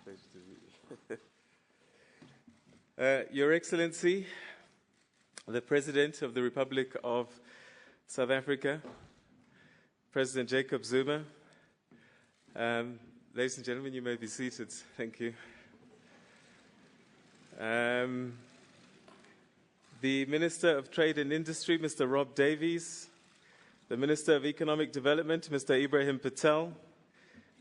Pleasure to meet you. Your Excellency, the President of the Republic of South Africa, President Jacob Zuma. Ladies and gentlemen, you may be seated. Thank you. The Minister of Trade and Industry, Mr. Rob Davies. The Minister of Economic Development, Mr. Ibrahim Patel.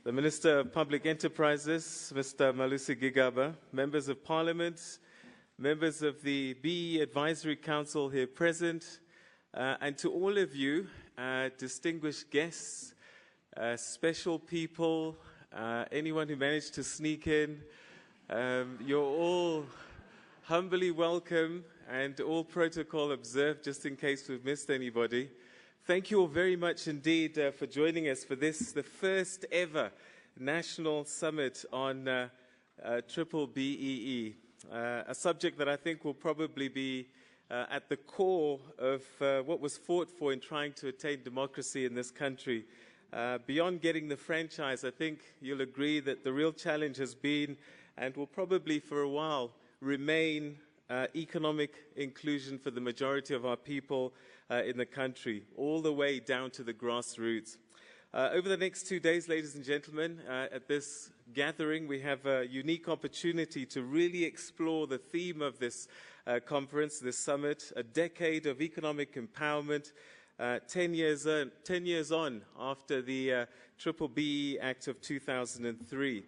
The Minister of Public Enterprises, Mr. Malusi Gigaba. Members of Parliament, members of the B-BBEE Advisory Council here present, and to all of you, distinguished guests, special people, anyone who managed to sneak in, you're all humbly welcome and all protocol observed just in case we've missed anybody. Thank you all very much indeed for joining us for this, the first ever National Summit on B-BBEE, a subject that I think will probably be at the core of what was fought for in trying to attain democracy in this country. Beyond getting the franchise, I think you'll agree that the real challenge has been, and will probably for a while remain, economic inclusion for the majority of our people in the country, all the way down to the grassroots. Over the next 2 days, ladies and gentlemen, at this gathering, we have a unique opportunity to really explore the theme of this conference, this summit, a decade of economic empowerment, 10 years on after the B-BBEE Act of 2003.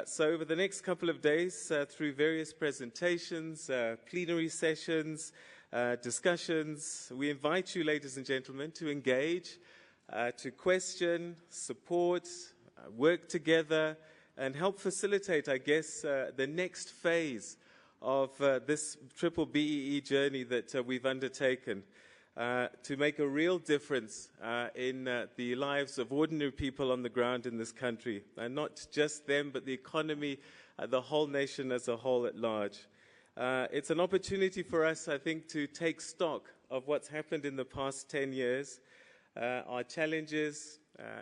So over the next couple of days, through various presentations, plenary sessions, discussions, we invite you, ladies and gentlemen, to engage, to question, support, work together, and help facilitate, I guess, the next phase of this B-BBEE journey that we've undertaken to make a real difference in the lives of ordinary people on the ground in this country, and not just them, but the economy, the whole nation as a whole at large. It's an opportunity for us, I think, to take stock of what's happened in the past 10 years, our challenges,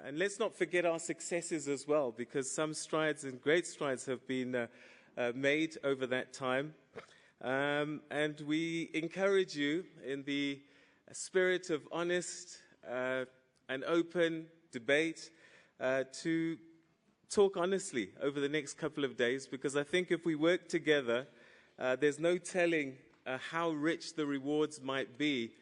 and let's not forget our successes as well, because some strides and great strides have been made over that time. And we encourage you in the spirit of honest and open debate to talk honestly over the next couple of days, because I think if we work together, there's no telling how rich the rewards might be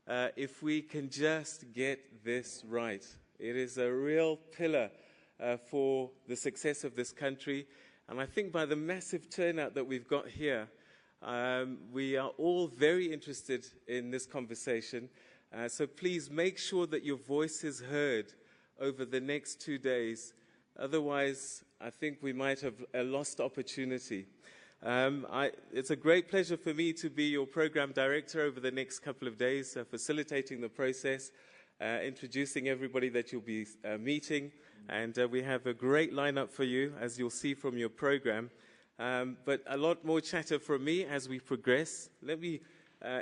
if we can just get this right. It is a real pillar for the success of this country, and I think by the massive turnout that we've got here, we are all very interested in this conversation. So please make sure that your voice is heard over the next 2 days. Otherwise, I think we might have a lost opportunity. It's a great pleasure for me to be your program director over the next couple of days, facilitating the process, introducing everybody that you'll be meeting. And we have a great lineup for you, as you'll see from your program. But a lot more chatter from me as we progress. Let me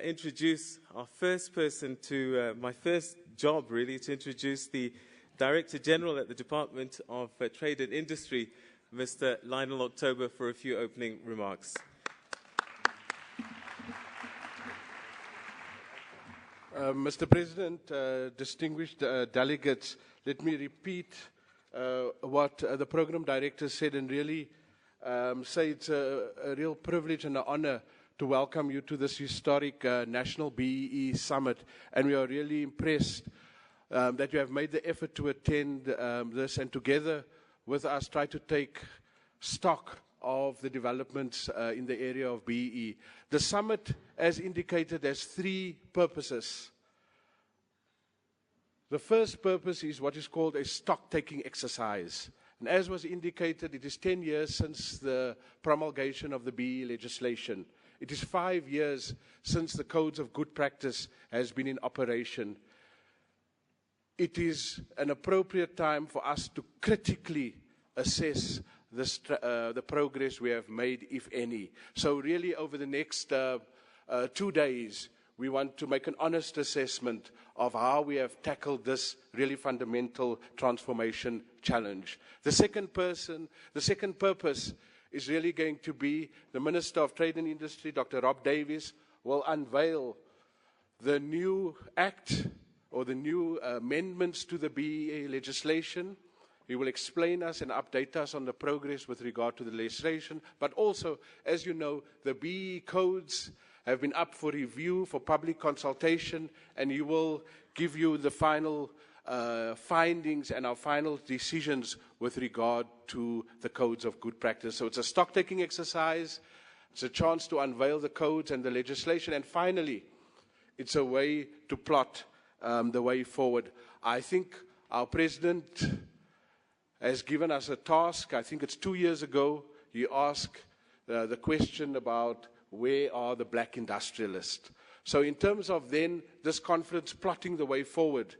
introduce our first person to my first job, really, to introduce the Director General at the Department of Trade and Industry, Mr. Lionel October, for a few opening remarks. Mr. President, distinguished delegates, let me repeat what the program director said, and really say it's a real privilege and an honor to welcome you to this historic National B-BBEE Summit. And we are really impressed that you have made the effort to attend this, and together with us try to take stock of the developments in the area of BEE. The summit, as indicated, has 3 purposes. The first purpose is what is called a stock-taking exercise. And as was indicated, it is 10 years since the promulgation of the BEE legislation. It is 5 years since the codes of good practice has been in operation. It is an appropriate time for us to critically assess the progress we have made, if any. So really over the next 2 days, We want to make an honest assessment of how we have tackled this really fundamental transformation challenge. The second purpose is really going to be the Minister of Trade and Industry, Dr. Rob Davies, will unveil the new act or the new amendments to the BEE legislation. He will explain us and update us on the progress with regard to the legislation. But also, as you know, the BEE codes have been up for review, for public consultation, and he will give you the final findings and our final decisions with regard to the codes of good practice. So it's a stock-taking exercise. It's a chance to unveil the codes and the legislation. And finally, it's a way to plot the way forward. I think our President has given us a task. I think it's 2 years ago, he asked the question about where are the black industrialists. So in terms of then this conference plotting the way forward,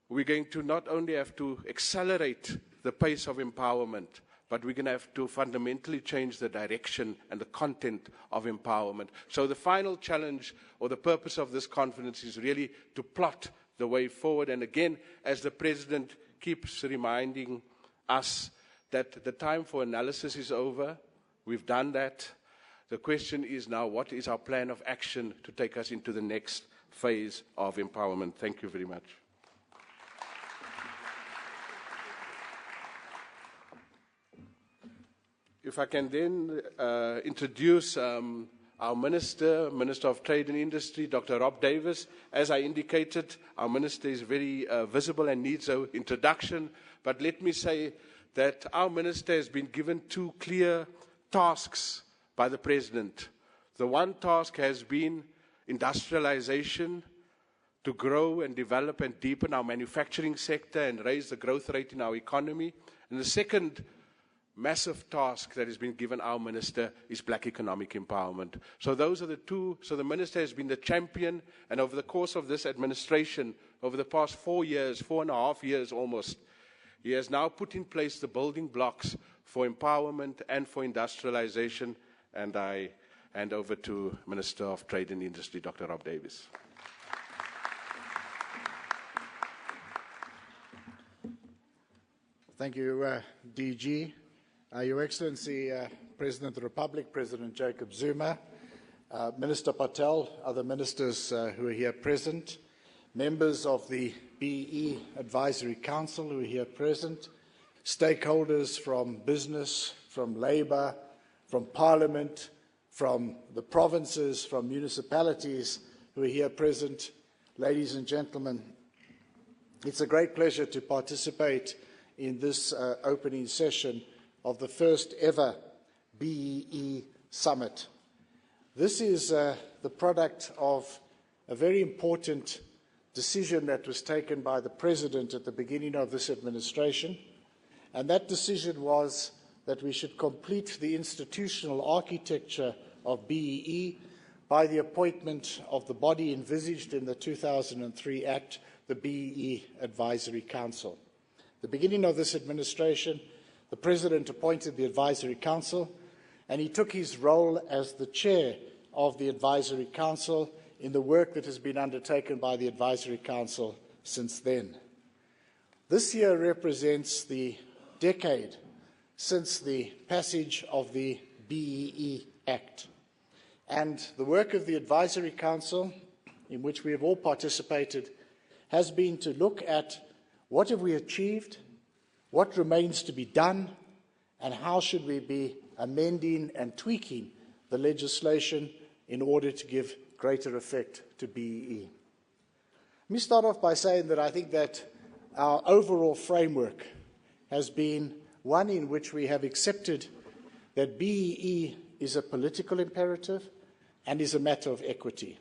we're going to not only have to accelerate the pace of empowerment, but we're going to have to fundamentally change the direction and the content of empowerment. So the final challenge or the purpose of this conference is really to plot the way forward. And again, as the President keeps reminding us that the time for analysis is over, we've done that. The question is now, what is our plan of action to take us into the next phase of empowerment? Thank you very much. If I can then introduce our Minister of Trade and Industry, Dr. Rob Davies. As I indicated, our Minister is very visible and needs an introduction. But let me say that our Minister has been given 2 clear tasks by the President. The one task has been industrialization, to grow and develop and deepen our manufacturing sector and raise the growth rate in our economy. And the second massive task that has been given our Minister is black economic empowerment. So those are the 2. So the Minister has been the champion, and over the course of this administration, over the past 4 years, 4.5 years almost, he has now put in place the building blocks for empowerment and for industrialization. And I hand over to Minister of Trade and Industry, Dr. Rob Davies. Thank you, DG. Your Excellency, President of the Republic, President Jacob Zuma, Minister Patel, other ministers who are here present, members of the BEE Advisory Council who are here present, stakeholders from business, from labour, from Parliament, from the provinces, from municipalities who are here present, ladies and gentlemen, it's a great pleasure to participate in this opening session of the first ever BEE Summit. This is the product of a very important decision that was taken by the President at the beginning of this administration, and that decision was that we should complete the institutional architecture of BEE by the appointment of the body envisaged in the 2003 Act, the BEE Advisory Council. At the beginning of this administration, the President appointed the Advisory Council, and he took his role as the chair of the Advisory Council in the work that has been undertaken by the Advisory Council since then. This year represents the decade since the passage of the BEE Act. And the work of the Advisory Council, in which we have all participated, has been to look at what have we achieved, what remains to be done, and how should we be amending and tweaking the legislation in order to give greater effect to BEE. Let me start off by saying that I think that our overall framework has been one in which we have accepted that BEE is a political imperative and is a matter of equity.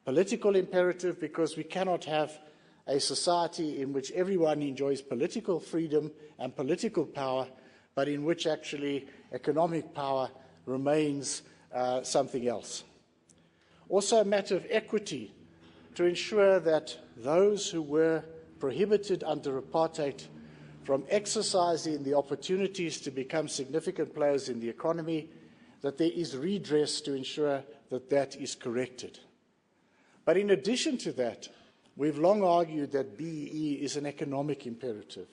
Political imperative because we cannot have a society in which everyone enjoys political freedom and political power, but in which actually economic power remains something else. Also a matter of equity to ensure that those who were prohibited under apartheid from exercising the opportunities to become significant players in the economy, that there is redress to ensure that that is corrected. But in addition to that, we've long argued that BEE is an economic imperative.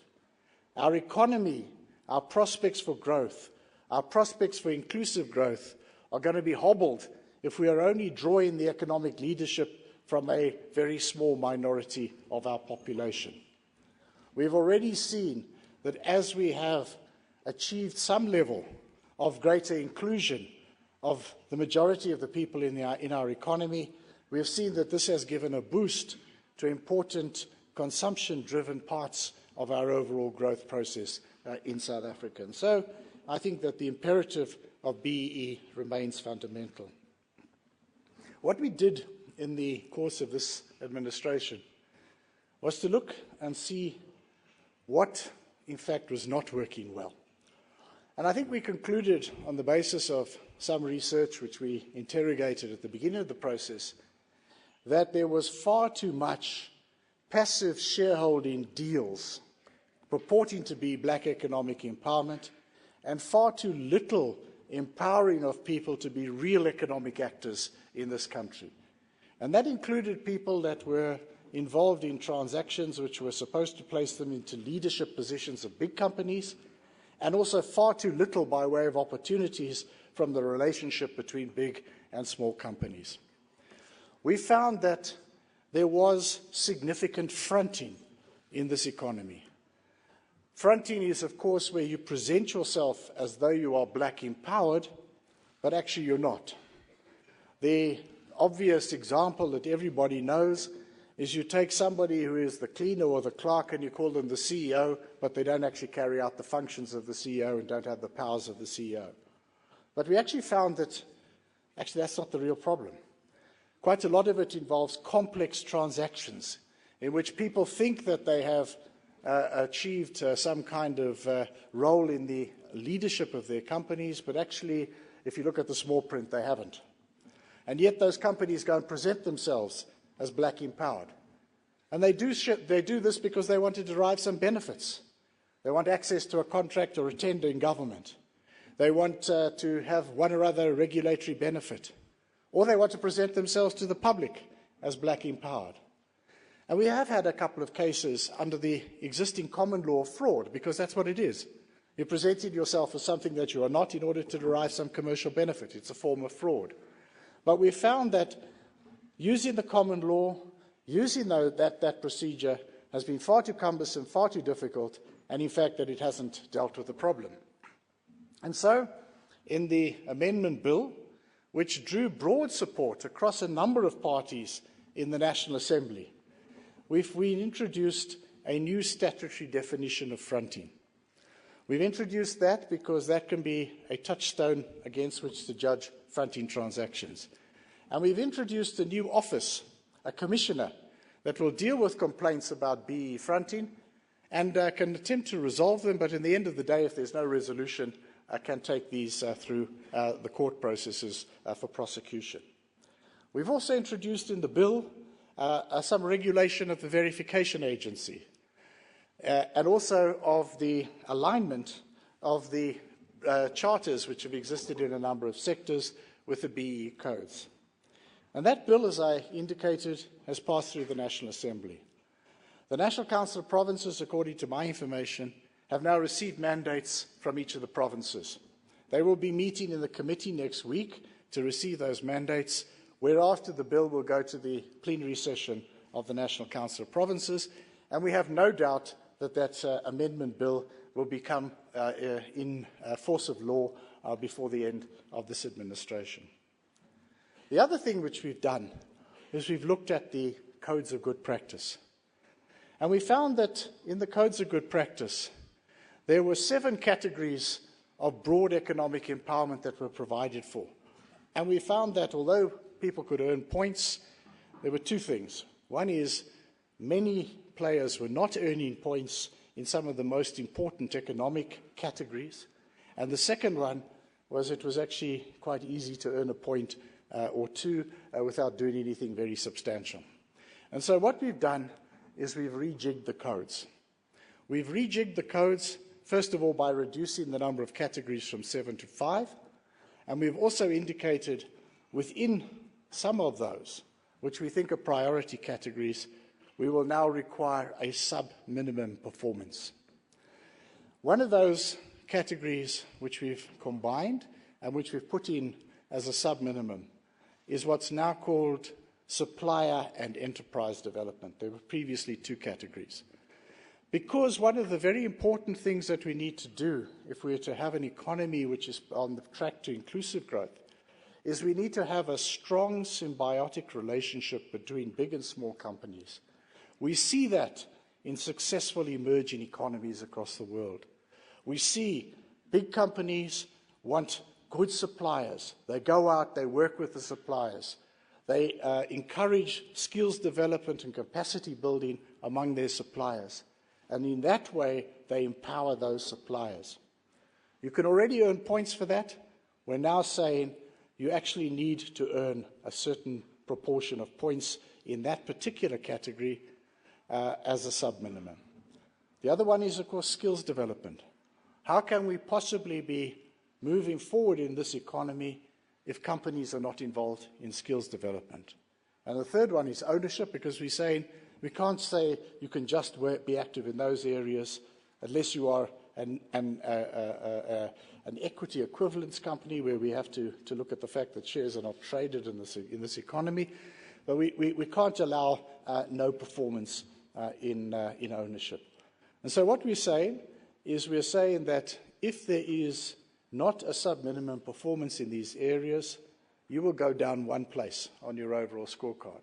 Our economy, our prospects for growth, our prospects for inclusive growth are going to be hobbled if we are only drawing the economic leadership from a very small minority of our population. We've already seen that as we have achieved some level of greater inclusion of the majority of the people in our economy, we have seen that this has given a boost to important consumption-driven parts of our overall growth process in South Africa. And so I think that the imperative of BEE remains fundamental. What we did in the course of this administration was to look and see what, in fact, was not working well. And I think we concluded, on the basis of some research which we interrogated at the beginning of the process, that there was far too much passive shareholding deals purporting to be black economic empowerment, and far too little empowering of people to be real economic actors in this country. And that included people that were involved in transactions which were supposed to place them into leadership positions of big companies, and also far too little by way of opportunities from the relationship between big and small companies. We found that there was significant fronting in this economy. Fronting is, of course, where you present yourself as though you are black empowered, but actually you're not. The obvious example that everybody knows is you take somebody who is the cleaner or the clerk and you call them the CEO, but they don't actually carry out the functions of the CEO and don't have the powers of the CEO. But we actually found that actually that's not the real problem. Quite a lot of it involves complex transactions in which people think that they have achieved some kind of role in the leadership of their companies, but actually, if you look at the small print, they haven't. And yet those companies go and present themselves as black empowered. And they do this because they want to derive some benefits. They want access to a contract or a tender in government. They want to have one or other regulatory benefit. Or they want to present themselves to the public as black empowered. And we have had a couple of cases under the existing common law of fraud, because that's what it is. You presented yourself as something that you are not in order to derive some commercial benefit. It's a form of fraud. But we found that using the common law, using that procedure has been far too cumbersome, far too difficult, and in fact that it hasn't dealt with the problem. And so, in the amendment bill, which drew broad support across a number of parties in the National Assembly, we introduced a new statutory definition of fronting. We've introduced that because that can be a touchstone against which to judge fronting transactions. And we've introduced a new office, a commissioner, that will deal with complaints about BEE fronting and can attempt to resolve them, but in the end of the day, if there's no resolution, can take these through the court processes for prosecution. We've also introduced in the bill some regulation of the verification agency and also of the alignment of the charters which have existed in a number of sectors with the BEE codes. And that bill, as I indicated, has passed through the National Assembly. The National Council of Provinces, according to my information, have now received mandates from each of the provinces. They will be meeting in the committee next week to receive those mandates, whereafter the bill will go to the plenary session of the National Council of Provinces, and we have no doubt that that amendment bill will become in force of law before the end of this administration. The other thing which we've done is we've looked at the codes of good practice. And we found that in the codes of good practice, there were 7 categories of broad economic empowerment that were provided for. And we found that although people could earn points, there were 2 things. One is many players were not earning points in some of the most important economic categories. And the second one was it was actually quite easy to earn a point or 2 without doing anything very substantial. And so what we've done is we've rejigged the codes. We've rejigged the codes, first of all, by reducing the number of categories from 7 to 5. And we've also indicated within some of those which we think are priority categories, we will now require a sub-minimum performance. One of those categories which we've combined and which we've put in as a sub-minimum is what's now called supplier and enterprise development. There were previously two categories. Because one of the very important things that we need to do if we are to have an economy which is on the track to inclusive growth is we need to have a strong symbiotic relationship between big and small companies. We see that in successful emerging economies across the world. We see big companies want good suppliers. They go out, they work with the suppliers. They encourage skills development and capacity building among their suppliers. And in that way, they empower those suppliers. You can already earn points for that. We're now saying you actually need to earn a certain proportion of points in that particular category as a sub-minimum. The other one is, of course, skills development. How can we possibly be moving forward in this economy if companies are not involved in skills development? And the third one is ownership, because we're saying we can't say you can just be active in those areas unless you are an equity equivalence company where we have to look at the fact that shares are not traded in this economy. But we can't allow no performance in ownership. And so what we're saying is we're saying that if there is not a sub-minimum performance in these areas, you will go down one place on your overall scorecard.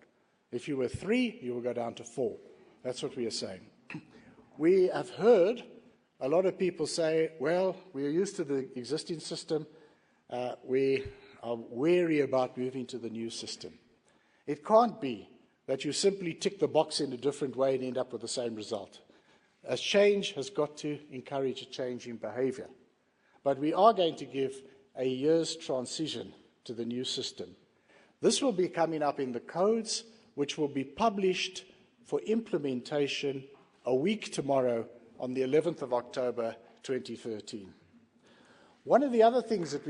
If you were 3, you will go down to 4. That's what we are saying. We have heard a lot of people say, well, we are used to the existing system. We are wary about moving to the new system. It can't be that you simply tick the box in a different way and end up with the same result. A change has got to encourage a change in behavior. But we are going to give a year's transition to the new system. This will be coming up in the codes, which will be published for implementation a week tomorrow on the 11th of October 2013. One of the other things that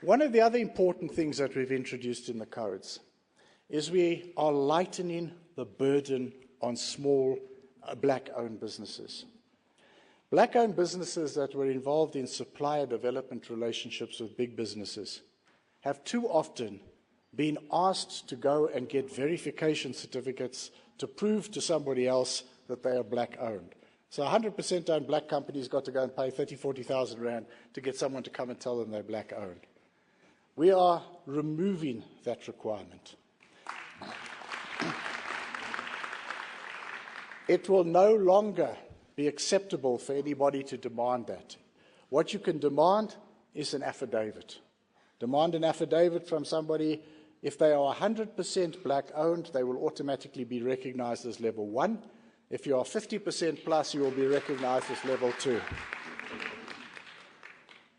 One of the other important things that we've introduced in the codes is we are lightening the burden on small black-owned businesses. Black-owned businesses that were involved in supplier development relationships with big businesses have too often been asked to go and get verification certificates to prove to somebody else that they are black-owned. So 100% owned black companies got to go and pay 30,000, 40,000 rand to get someone to come and tell them they're black-owned. We are removing that requirement. It will no longer be acceptable for anybody to demand that. What you can demand is an affidavit. Demand an affidavit from somebody. If they are 100% black-owned, they will automatically be recognized as level 1. If you are 50% plus, you will be recognized as level 2.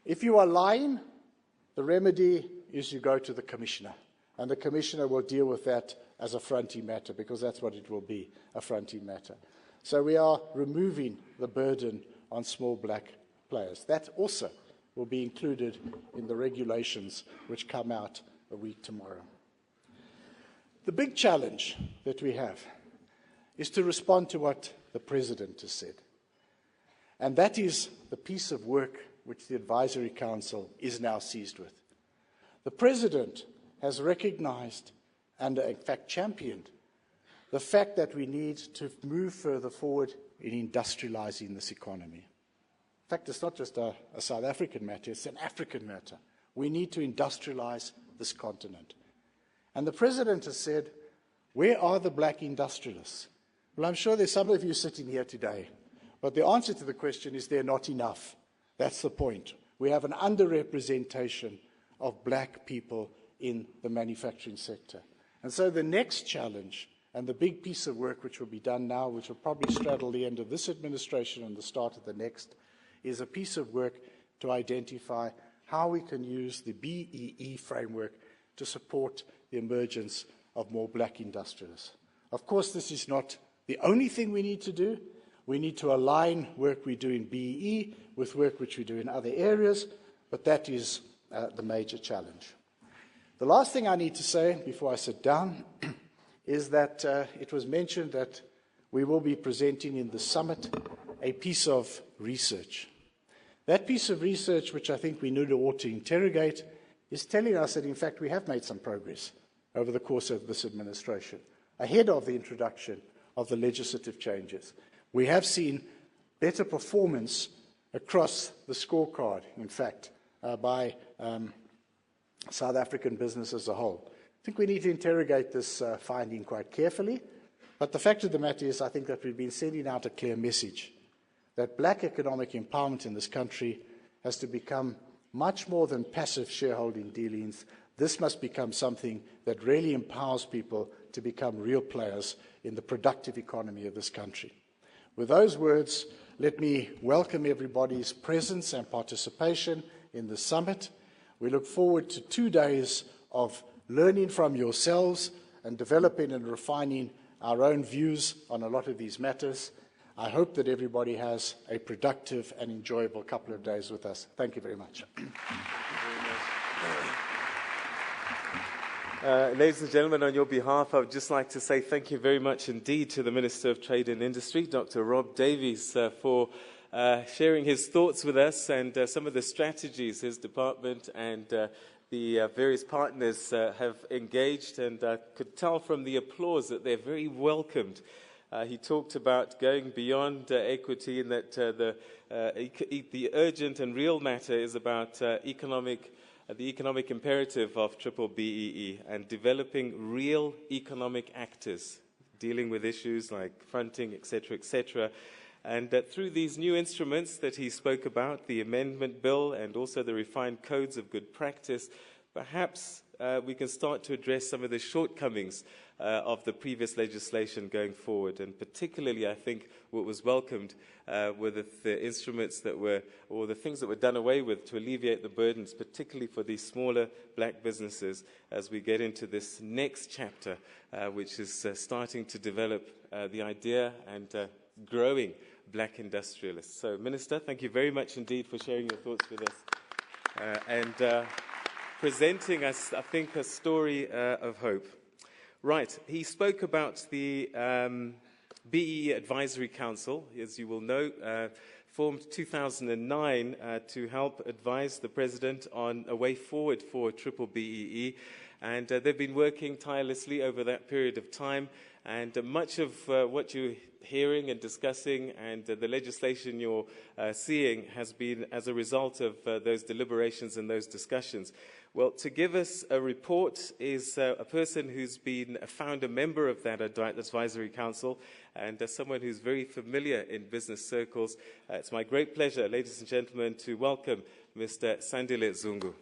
If you are lying, the remedy is you go to the commissioner, and the commissioner will deal with that as a fronting matter, because that's what it will be, a fronting matter. So we are removing the burden on small black players. That also will be included in the regulations which come out a week tomorrow. The big challenge that we have is to respond to what the President has said. And that is the piece of work which the Advisory Council is now seized with. The President has recognized and, in fact, championed the fact that we need to move further forward in industrializing this economy. In fact, it's not just a South African matter, it's an African matter. We need to industrialize this continent. And the President has said, where are the black industrialists? Well, I'm sure there's some of you sitting here today, but the answer to the question is they're not enough. That's the point. We have an underrepresentation of black people in the manufacturing sector. And so the next challenge, and the big piece of work which will be done now, which will probably straddle the end of this administration and the start of the next, is a piece of work to identify how we can use the BEE framework to support the emergence of more black industrialists. Of course, this is not the only thing we need to do. We need to align work we do in BEE with work which we do in other areas, but that is the major challenge. The last thing I need to say before I sit down is that it was mentioned that we will be presenting in the summit a piece of research. That piece of research, which I think we need to ought to interrogate, is telling us that, in fact, we have made some progress over the course of this administration, ahead of the introduction of the legislative changes. We have seen better performance across the scorecard, in fact, by South African business as a whole. I think we need to interrogate this finding quite carefully, but the fact of the matter is I think that we've been sending out a clear message that black economic empowerment in this country has to become much more than passive shareholding dealings. This must become something that really empowers people to become real players in the productive economy of this country. With those words, let me welcome everybody's presence and participation in the summit. We look forward to 2 days of learning from yourselves and developing and refining our own views on a lot of these matters. I hope that everybody has a productive and enjoyable couple of days with us. Thank you very much. Ladies and gentlemen, on your behalf, I would just like to say thank you very much indeed to the Minister of Trade and Industry, Dr. Rob Davies, for sharing his thoughts with us and some of the strategies his department and the various partners have engaged, and I could tell from the applause that they're very welcomed. He talked about going beyond equity, and that the urgent and real matter is about the economic imperative of B-BBEE and developing real economic actors dealing with issues like fronting, etc., and through these new instruments that he spoke about, the amendment bill and also the refined codes of good practice, perhaps we can start to address some of the shortcomings of the previous legislation going forward. And particularly, I think, what was welcomed were the instruments that were, or the things that were done away with to alleviate the burdens, particularly for these smaller black businesses, as we get into this next chapter, which is starting to develop the idea and growing black industrialists. So, Minister, thank you very much indeed for sharing your thoughts with us and presenting us, I think, a story of hope. Right, he spoke about the BEE Advisory Council, as you will know, formed 2009 to help advise the President on a way forward for B-BBEE. And they've been working tirelessly over that period of time. And much of what you're hearing and discussing and the legislation you're seeing has been as a result of those deliberations and those discussions. Well, to give us a report is a person who's been a founder member of that advisory council and someone who's very familiar in business circles. It's my great pleasure, ladies and gentlemen, to welcome Mr. Sandile Zungu.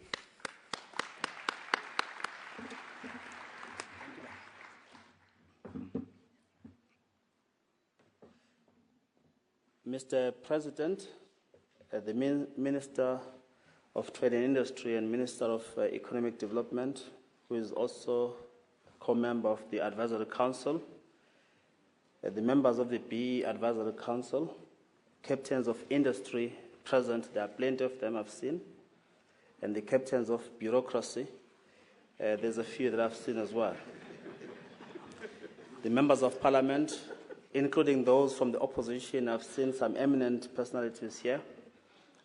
Mr. President, the Minister of Trade and Industry and Minister of Economic Development, who is also co-member of the Advisory Council, the members of the BEE Advisory Council, captains of industry present, there are plenty of them I've seen, and the captains of bureaucracy, there's a few that I've seen as well. The members of Parliament, including those from the opposition, I've seen some eminent personalities here,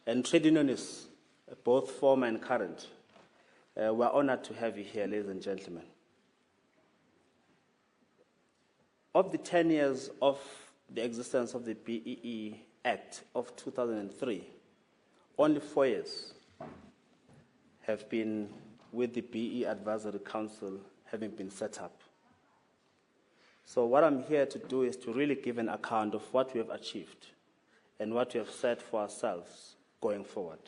and trade unionists, both former and current. We're honored to have you here, ladies and gentlemen. Of the 10 years of the existence of the BEE Act of 2003, only 4 years have been with the BEE Advisory Council having been set up. So what I'm here to do is to really give an account of what we have achieved and what we have set for ourselves going forward.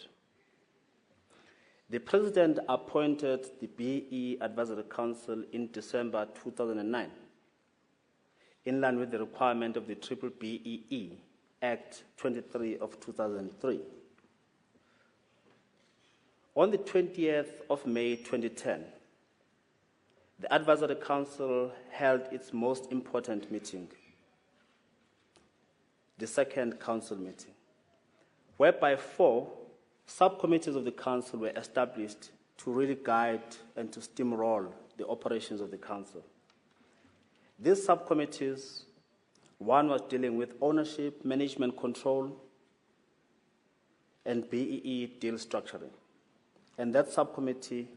The President appointed the BEE Advisory Council in December 2009, in line with the requirement of the B-BBEE Act 23 of 2003. On the 20th of May 2010, the Advisory Council held its most important meeting, the second council meeting, whereby 4 subcommittees of the council were established to really guide and to steamroll the operations of the Council. These subcommittees, one was dealing with ownership, management control, and BEE deal structuring. And that subcommittee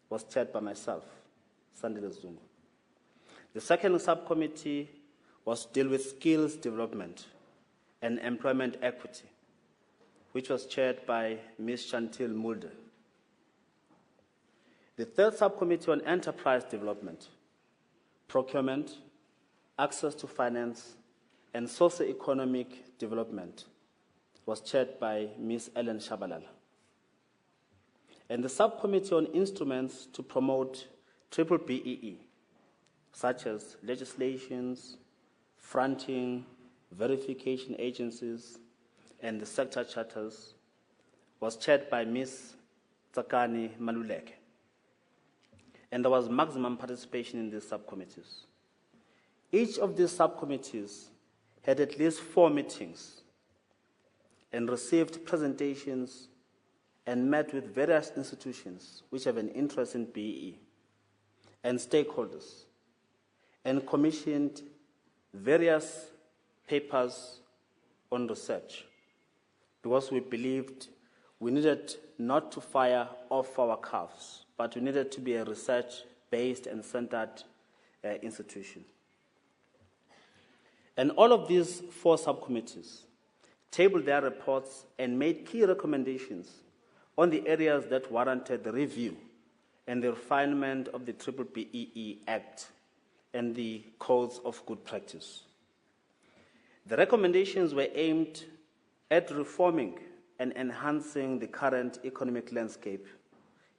was chaired by myself, Sandile Zuma. The second subcommittee was to deal with skills development and employment equity, which was chaired by Ms. Chantil Mulder. The third subcommittee on enterprise development, procurement, access to finance, and socio-economic development was chaired by Ms. Ellen Shabalala. And the subcommittee on instruments to promote B-BBEE, such as legislations, fronting, verification agencies, and the sector charters, was chaired by Ms. Tsakani Maluleke. And there was maximum participation in these subcommittees. Each of these subcommittees had at least 4 meetings and received presentations and met with various institutions which have an interest in BEE and stakeholders, and commissioned various papers on research, because we believed we needed not to fire off our calves, but we needed to be a research-based and centered institution. And all of these 4 subcommittees tabled their reports and made key recommendations on the areas that warranted the review and the refinement of the B-BBEE Act and the codes of good practice. The recommendations were aimed at reforming and enhancing the current economic landscape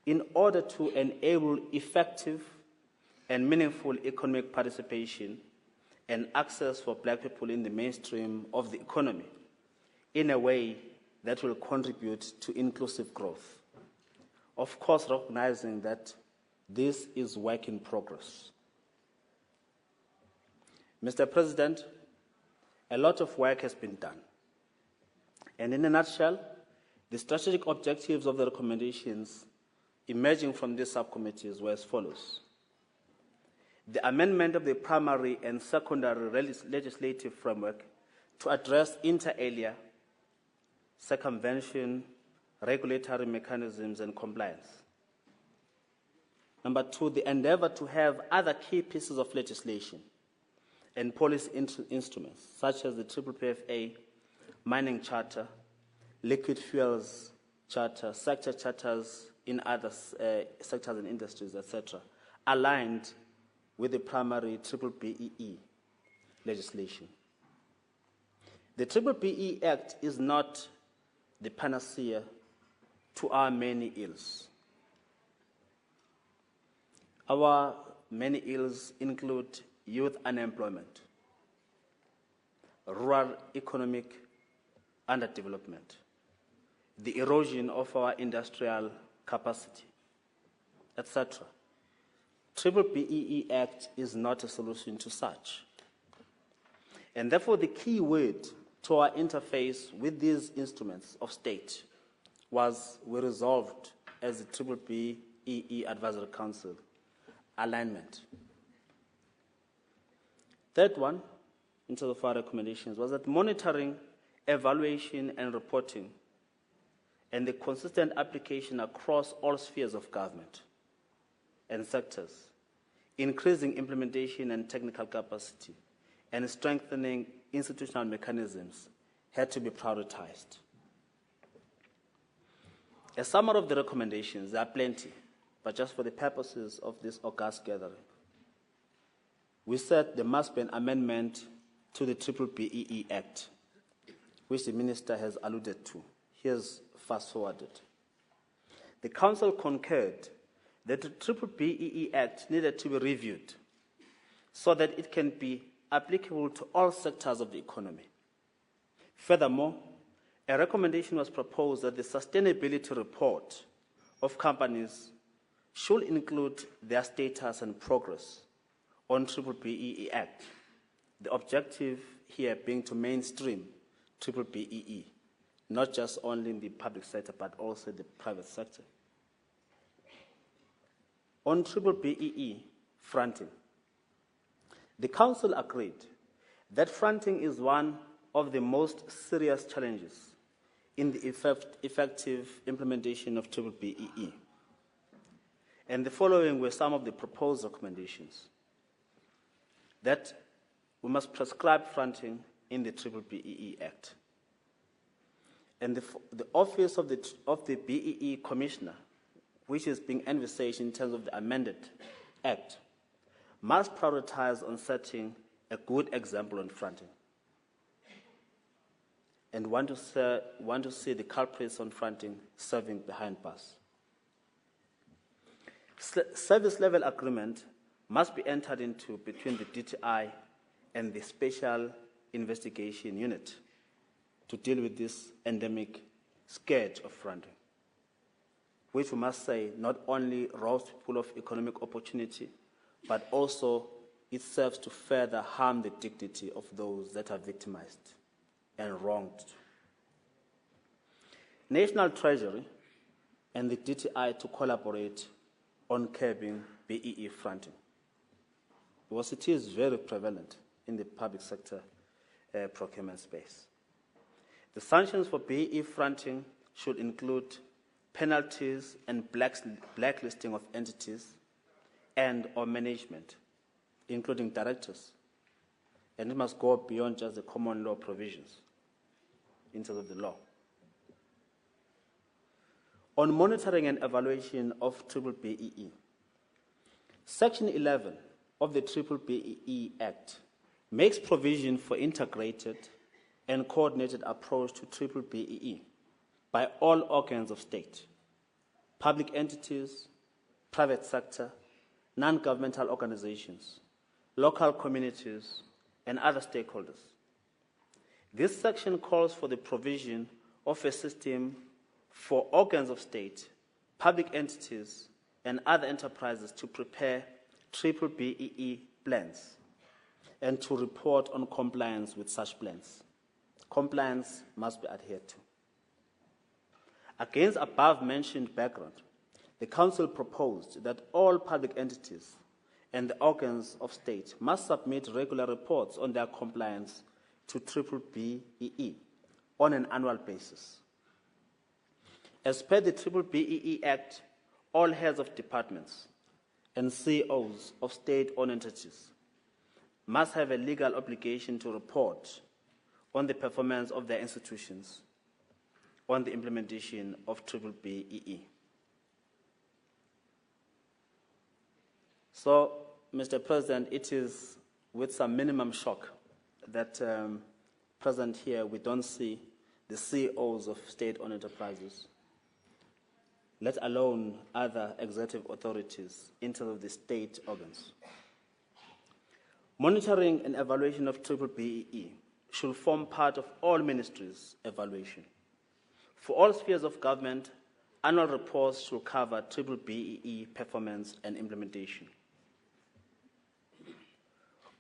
in order to enable effective and meaningful economic participation and access for Black people in the mainstream of the economy in a way that will contribute to inclusive growth. Of course, recognizing that this is work in progress. Mr. President, a lot of work has been done. And in a nutshell, the strategic objectives of the recommendations emerging from these subcommittees were as follows. The amendment of the primary and secondary legislative framework to address inter alia, circumvention, regulatory mechanisms, and compliance. Number 2, the endeavor to have other key pieces of legislation and policy instruments, such as the BBBEE Mining Charter, Liquid Fuels Charter, sector charters in other sectors and industries, etc., aligned with the primary B-BBEE legislation. The B-BBEE Act is not the panacea to our many ills. Our many ills include youth unemployment, rural economic underdevelopment, the erosion of our industrial capacity, etc. B-BBEE Act is not a solution to such. And therefore, the key word to our interface with these instruments of state was we resolved as the B-BBEE Advisory Council, alignment. Third one, in terms of our recommendations, was that monitoring, evaluation, and reporting, and the consistent application across all spheres of government and sectors, increasing implementation and technical capacity, and strengthening institutional mechanisms had to be prioritized. A summary of the recommendations, there are plenty, but just for the purposes of this august gathering, we said there must be an amendment to the B-BBEE Act, which the Minister has alluded to. Here's fast-forwarded. The Council concurred that the B-BBEE Act needed to be reviewed so that it can be applicable to all sectors of the economy. Furthermore, a recommendation was proposed that the sustainability report of companies should include their status and progress on B-BBEE Act, the objective here being to mainstream B-BBEE, not just only in the public sector, but also the private sector. On B-BBEE fronting, the Council agreed that fronting is one of the most serious challenges in the effective implementation of B-BBEE. And the following were some of the proposed recommendations: that we must prescribe fronting in the B-BBEE Act. And the office of the BEE Commissioner, which is being envisaged in terms of the amended Act, must prioritize on setting a good example on fronting, and want to see the culprits on fronting serving behind bars. Service level agreement must be entered into between the DTI and the Special Investigation Unit to deal with this endemic scourge of fronting, which we must say not only robs people of economic opportunity, but also it serves to further harm the dignity of those that are victimized and wronged. National Treasury and the DTI to collaborate on curbing BEE fronting, because it is very prevalent in the public sector procurement space. The sanctions for BEE fronting should include penalties and blacklisting of entities and or management, including directors. And it must go beyond just the common law provisions in terms of the law. On monitoring and evaluation of B-BBEE, Section 11 of the B-BBEE Act makes provision for integrated and coordinated approach to B-BBEE by all organs of state, public entities, private sector, non-governmental organizations, local communities, and other stakeholders. This section calls for the provision of a system for organs of state, public entities, and other enterprises to prepare B-BBEE plans and to report on compliance with such plans. Compliance must be adhered to. Against above-mentioned background, the Council proposed that all public entities and the organs of state must submit regular reports on their compliance to B-BBEE on an annual basis. As per the B-BBEE Act, all heads of departments and CEOs of state-owned entities must have a legal obligation to report on the performance of their institutions on the implementation of B-BBEE. So, Mr. President, it is with some minimum shock that present here we don't see the CEOs of state-owned enterprises, let alone other executive authorities in terms of the state organs. Monitoring and evaluation of B-BBEE should form part of all ministries' evaluation. For all spheres of government, annual reports should cover B-BBEE performance and implementation.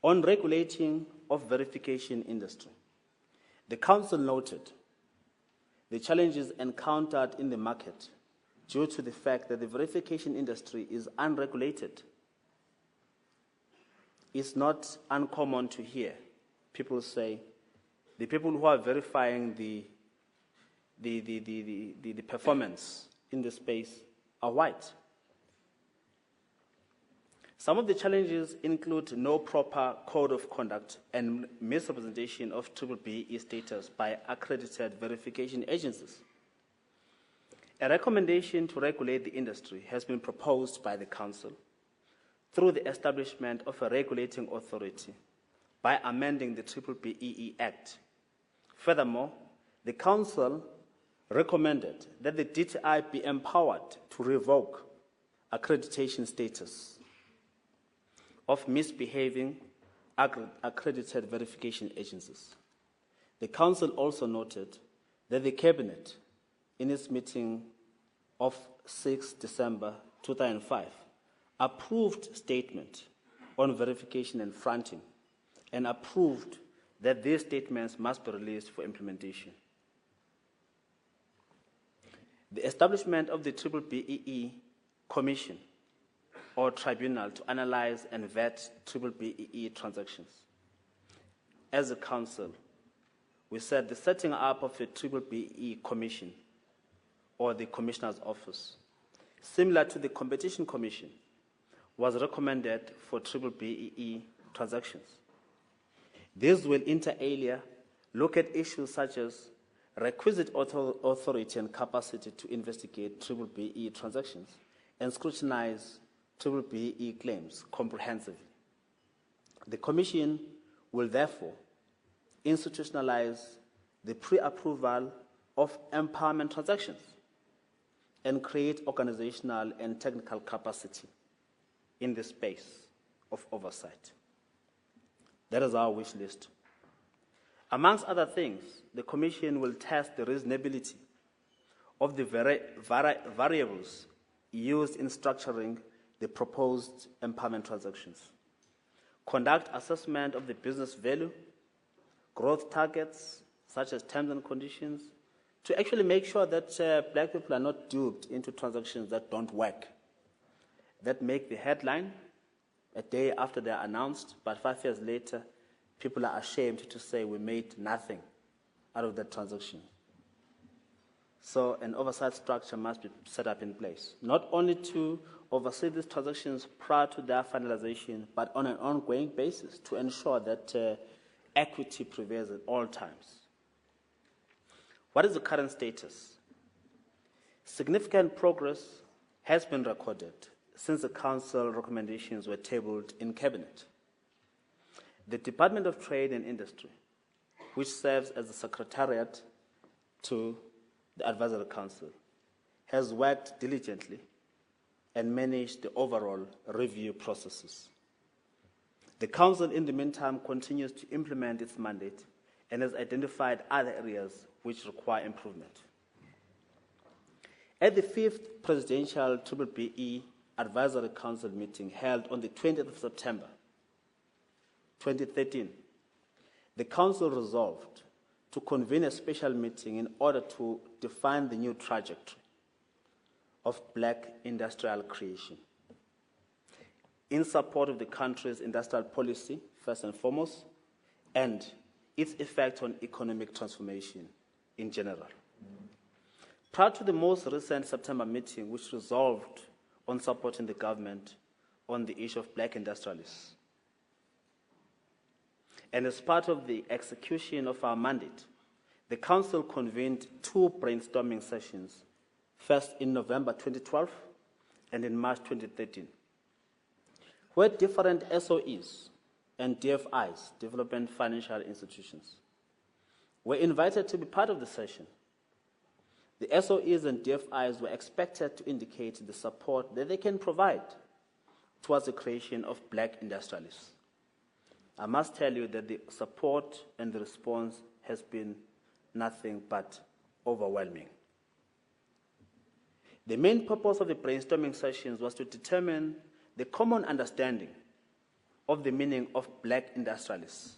On regulating of verification industry, the Council noted the challenges encountered in the market due to the fact that the verification industry is unregulated. It's not uncommon to hear people say the people who are verifying the performance in the space are white. Some of the challenges include no proper code of conduct and misrepresentation of B-BBEE status by accredited verification agencies. A recommendation to regulate the industry has been proposed by the Council through the establishment of a regulating authority by amending the B-BBEE Act. Furthermore, the Council recommended that the DTI be empowered to revoke accreditation status of misbehaving accredited verification agencies. The Council also noted that the Cabinet, in its meeting of 6 December 2005, approved statement on verification and fronting and approved that these statements must be released for implementation. The establishment of the B-BBEE Commission or tribunal to analyze and vet B-BBEE transactions. As a council, we said the setting up of a B-BBEE commission or the Commissioner's Office, similar to the Competition Commission, was recommended for B-BBEE transactions. These will inter alia look at issues such as requisite authority and capacity to investigate B-BBEE transactions and scrutinize B-BBEE claims comprehensively. The Commission will therefore institutionalize the pre-approval of empowerment transactions and create organizational and technical capacity in the space of oversight. That is our wish list. Amongst other things, the Commission will test the reasonability of the variables used in structuring the proposed empowerment transactions, conduct assessment of the business value, growth targets, such as terms and conditions, to actually make sure that black people are not duped into transactions that don't work, that make the headline a day after they are announced, but 5 years later, people are ashamed to say we made nothing out of that transaction. So an oversight structure must be set up in place, not only to oversee these transactions prior to their finalization, but on an ongoing basis to ensure that equity prevails at all times. What is the current status? Significant progress has been recorded since the Council recommendations were tabled in Cabinet. The Department of Trade and Industry, which serves as the Secretariat to the Advisory Council, has worked diligently and managed the overall review processes. The Council, in the meantime, continues to implement its mandate and has identified other areas which require improvement. At the 5th Presidential B-BBEE Advisory Council meeting held on the 20th of September 2013, the Council resolved to convene a special meeting in order to define the new trajectory of black industrial creation in support of the country's industrial policy, first and foremost, and its effect on economic transformation in general. Prior to the most recent September meeting, which resolved on supporting the government on the issue of black industrialists, and as part of the execution of our mandate, the Council convened 2 brainstorming sessions, first in November 2012 and in March 2013, where different SOEs and DFIs, Development Financial Institutions, were invited to be part of the session. The SOEs and DFIs were expected to indicate the support that they can provide towards the creation of black industrialists. I must tell you that the support and the response has been nothing but overwhelming. The main purpose of the brainstorming sessions was to determine the common understanding of the meaning of black industrialists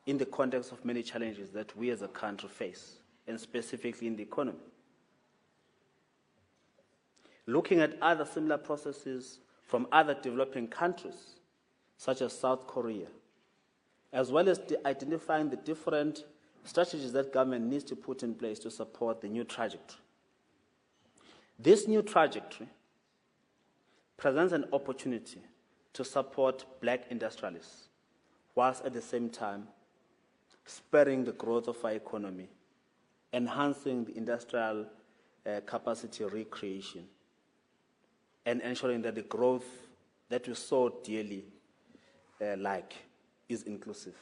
in the context of many challenges that we as a country face, and specifically in the economy. Looking at other similar processes from other developing countries, such as South Korea, as well as identifying the different strategies that government needs to put in place to support the new trajectory. This new trajectory presents an opportunity to support black industrialists, whilst at the same time spurring the growth of our economy, enhancing the industrial capacity recreation, and ensuring that the growth that we so dearly like is inclusive.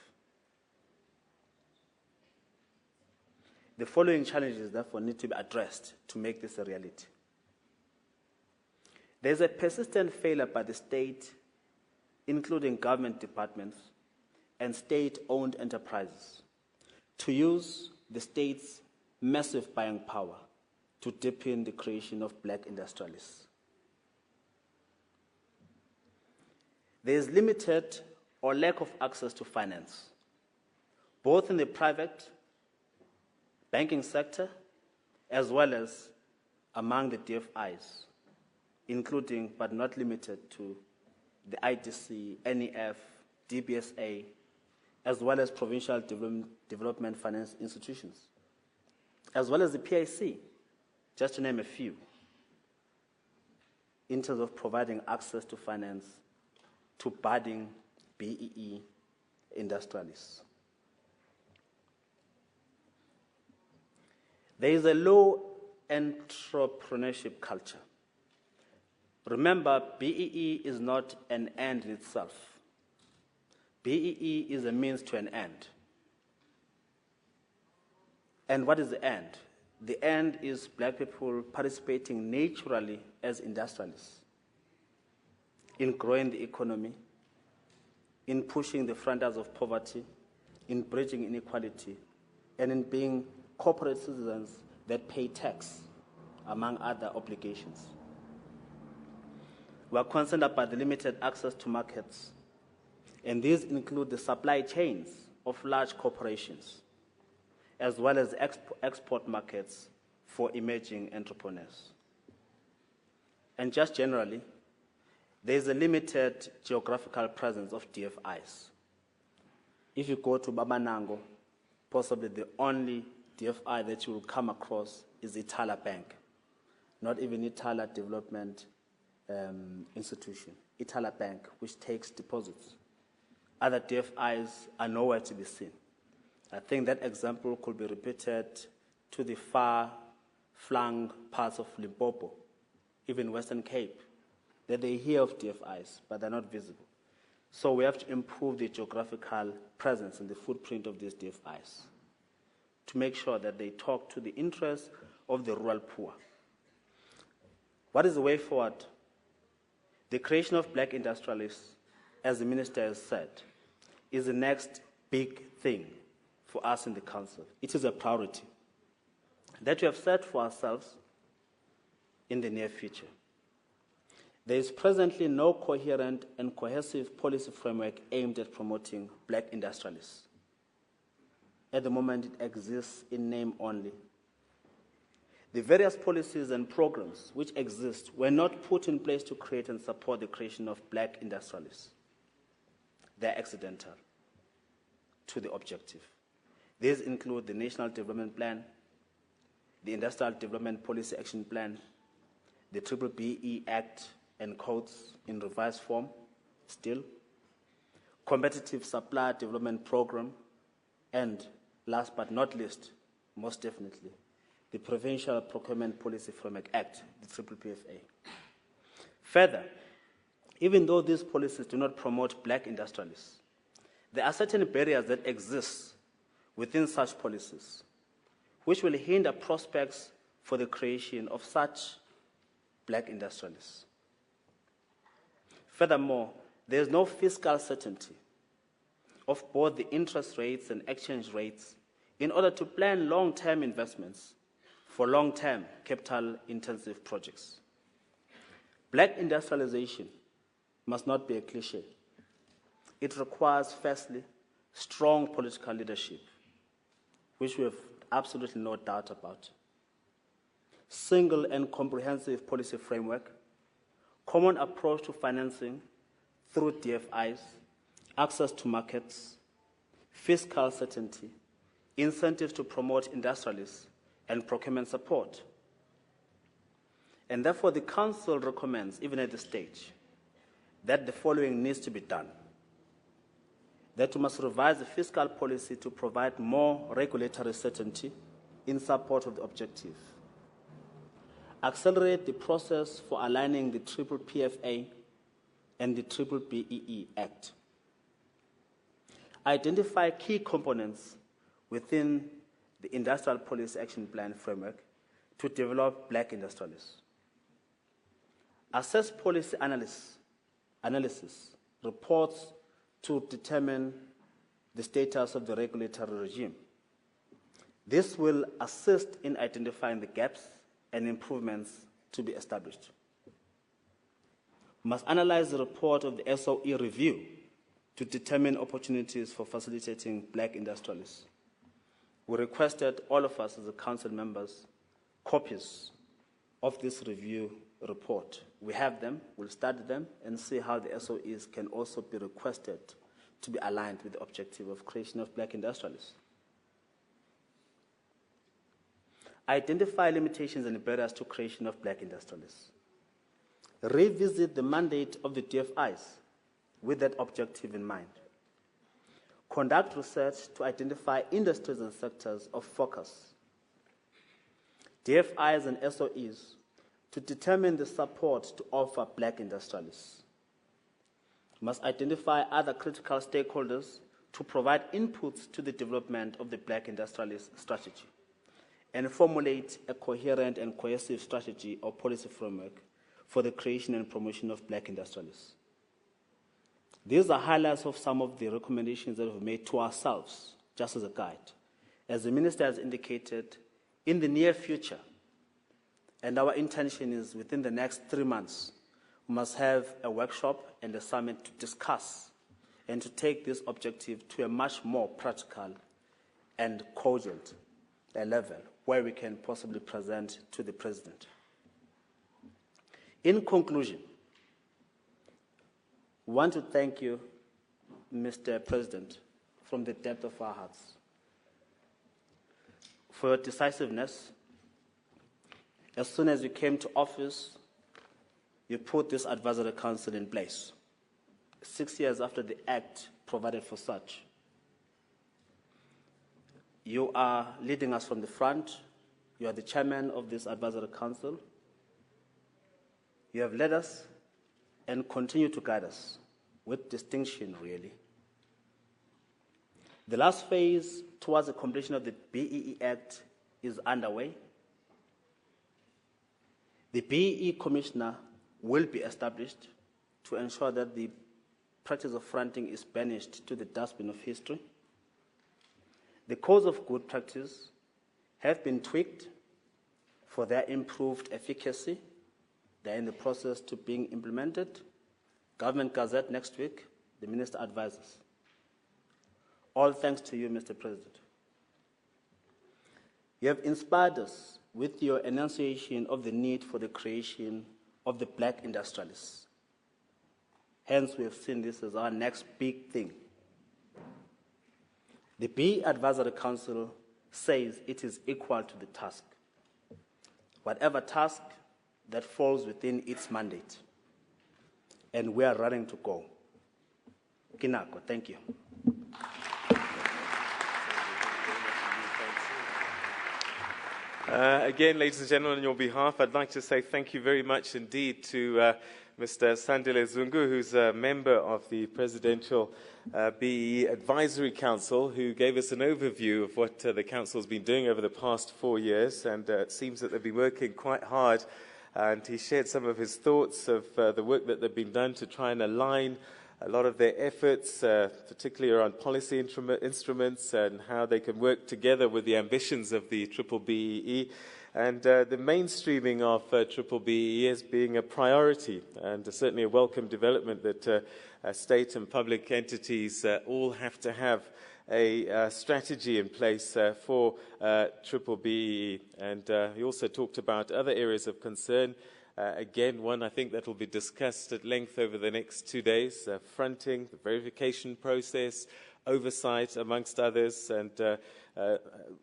The following challenges, therefore, need to be addressed to make this a reality. There is a persistent failure by the state, including government departments and state-owned enterprises, to use the state's massive buying power to deepen the creation of black industrialists. There is limited or lack of access to finance, both in the private banking sector as well as among the DFIs including but not limited to the IDC, NEF, DBSA, as well as provincial development finance institutions, as well as the PIC, just to name a few, in terms of providing access to finance to budding BEE industrialists. There is a low entrepreneurship culture. Remember, BEE is not an end in itself. BEE is a means to an end. And what is the end? The end is black people participating naturally as industrialists in growing the economy, in pushing the frontiers of poverty, in bridging inequality, and in being corporate citizens that pay tax, among other obligations. We are concerned about the limited access to markets, and these include the supply chains of large corporations, as well as export markets for emerging entrepreneurs. And just generally, there is a limited geographical presence of DFIs. If you go to Babanango, possibly the only DFI that you will come across is Itala Bank, not even Itala Development Institution, Itala Bank, which takes deposits. Other DFIs are nowhere to be seen. I think that example could be repeated to the far-flung parts of Limpopo, even Western Cape, that they hear of DFIs, but they're not visible. So we have to improve the geographical presence and the footprint of these DFIs to make sure that they talk to the interests of the rural poor. What is the way forward? The creation of black industrialists, as the Minister has said, is the next big thing for us in the Council. It is a priority that we have set for ourselves in the near future. There is presently no coherent and cohesive policy framework aimed at promoting black industrialists. At the moment, it exists in name only. The various policies and programs which exist were not put in place to create and support the creation of black industrialists. They're accidental to the objective. These include the National Development Plan, the Industrial Development Policy Action Plan, the B-BBEE Act and codes in revised form, still, Competitive Supply Development Program, and last but not least, most definitely, the Provincial Procurement Policy Framework Act, the PPFA. Further, even though these policies do not promote black industrialists, there are certain barriers that exist within such policies, which will hinder prospects for the creation of such black industrialists. Furthermore, there is no fiscal certainty of both the interest rates and exchange rates in order to plan long-term investments for long-term capital-intensive projects. Black industrialization must not be a cliche. It requires, firstly, strong political leadership, which we have absolutely no doubt about, single and comprehensive policy framework, common approach to financing through DFIs, access to markets, fiscal certainty, incentives to promote industrialists, and procurement support. And therefore, the Council recommends, even at this stage, that the following needs to be done. That we must revise the fiscal policy to provide more regulatory certainty in support of the objective. Accelerate the process for aligning the PPFA and the B-BBEE Act. Identify key components within the Industrial Policy Action Plan framework to develop black industrialists. Assess policy analysis reports to determine the status of the regulatory regime. This will assist in identifying the gaps and improvements to be established. We must analyze the report of the SOE review to determine opportunities for facilitating black industrialists. We requested all of us as the council members copies of this review report. We have them, we'll study them and see how the SOEs can also be requested to be aligned with the objective of creation of black industrialists. Identify limitations and barriers to creation of black industrialists. Revisit the mandate of the DFIs with that objective in mind. Conduct research to identify industries and sectors of focus. DFIs and SOEs to determine the support to offer black industrialists. Must identify other critical stakeholders to provide inputs to the development of the black industrialist strategy and formulate a coherent and cohesive strategy or policy framework for the creation and promotion of black industrialists. These are highlights of some of the recommendations that we've made to ourselves, just as a guide. As the Minister has indicated, in the near future, and our intention is within the next 3 months, we must have a workshop and a summit to discuss and to take this objective to a much more practical and cogent level where we can possibly present to the President. In conclusion, we want to thank you, Mr. President, from the depth of our hearts for your decisiveness. As soon as you came to office, you put this advisory council in place, 6 years after the Act provided for such. You are leading us from the front. You are the chairman of this advisory council. You have led us and continue to guide us with distinction, really. The last phase towards the completion of the BEE Act is underway. The BEE Commissioner will be established to ensure that the practice of fronting is banished to the dustbin of history. The codes of good practice have been tweaked for their improved efficacy. They're in the process to being implemented. Government Gazette next week, the Minister advises. All thanks to you, Mr. President. You have inspired us with your enunciation of the need for the creation of the black industrialists. Hence, we have seen this as our next big thing. The BEE Advisory Council says it is equal to the task, whatever task that falls within its mandate. And we are running to go. Kinako, thank you. Again, ladies and gentlemen, on your behalf, I'd like to say thank you very much indeed to Mr. Sandile Zungu, who's a member of the Presidential BEE Advisory Council, who gave us an overview of what the Council's been doing over the past 4 years, and it seems that they've been working quite hard, and he shared some of his thoughts of the work that they've been done to try and align a lot of their efforts, particularly around policy instruments and how they can work together with the ambitions of the B-BBEE, and the mainstreaming of B-BBEE as being a priority, and certainly a welcome development that state and public entities all have to have a strategy in place for B-BBEE. And he also talked about other areas of concern. Again, one I think that will be discussed at length over the next 2 days, fronting, the verification process, oversight, amongst others. And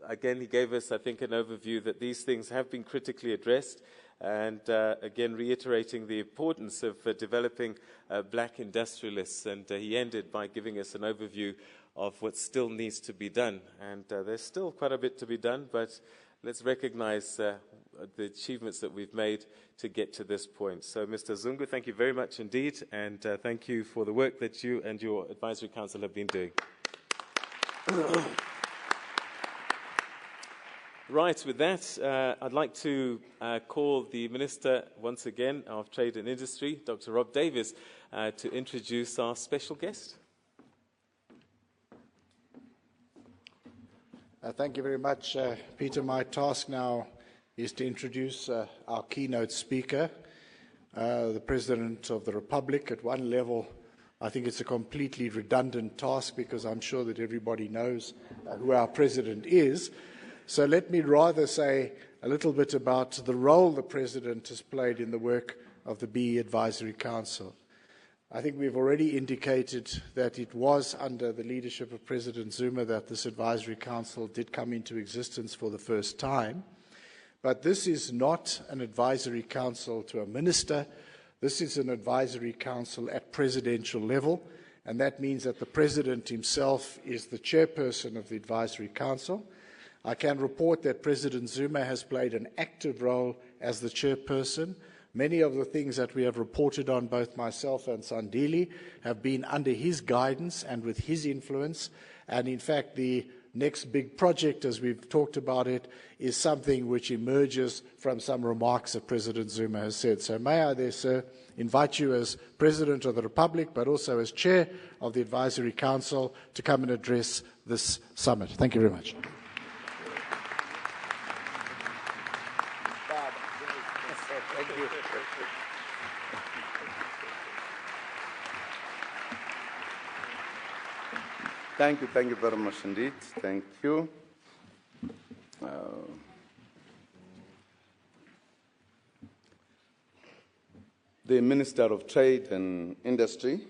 again, he gave us, I think, an overview that these things have been critically addressed. And again, reiterating the importance of developing black industrialists. And he ended by giving us an overview of what still needs to be done. And there's still quite a bit to be done, but let's recognize the achievements that we've made to get to this point. So, Mr. Zungu, thank you very much indeed, and thank you for the work that you and your advisory council have been doing. Right, with that, I'd like to call the Minister, once again, of Trade and Industry, Dr. Rob Davies, to introduce our special guest. Thank you very much, Peter. My task now is to introduce our keynote speaker, the President of the Republic. At one level, I think it's a completely redundant task because I'm sure that everybody knows who our President is. So let me rather say a little bit about the role the President has played in the work of the BEE Advisory Council. I think we've already indicated that it was under the leadership of President Zuma that this Advisory Council did come into existence for the first time. But this is not an Advisory Council to a minister. This is an Advisory Council at presidential level, and that means that the President himself is the chairperson of the Advisory Council. I can report that President Zuma has played an active role as the chairperson. Many of the things that we have reported on, both myself and Sandile, have been under his guidance and with his influence. And in fact, the next big project, as we've talked about it, is something which emerges from some remarks that President Zuma has said. So may I there, sir, invite you as President of the Republic, but also as Chair of the Advisory Council, to come and address this summit. Thank you very much. Thank you very much indeed. Thank you. The Minister of Trade and Industry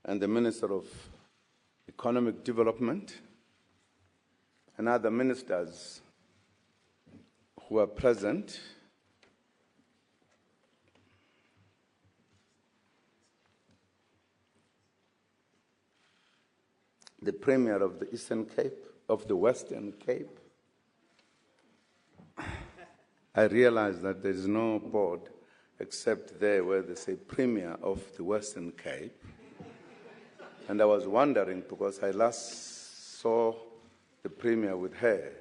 and the Minister of Economic Development and other ministers who are present, the Premier of the Eastern Cape, of the Western Cape. I realize that there is no board except there where they say Premier of the Western Cape. And I was wondering, because I last saw the Premier with hair,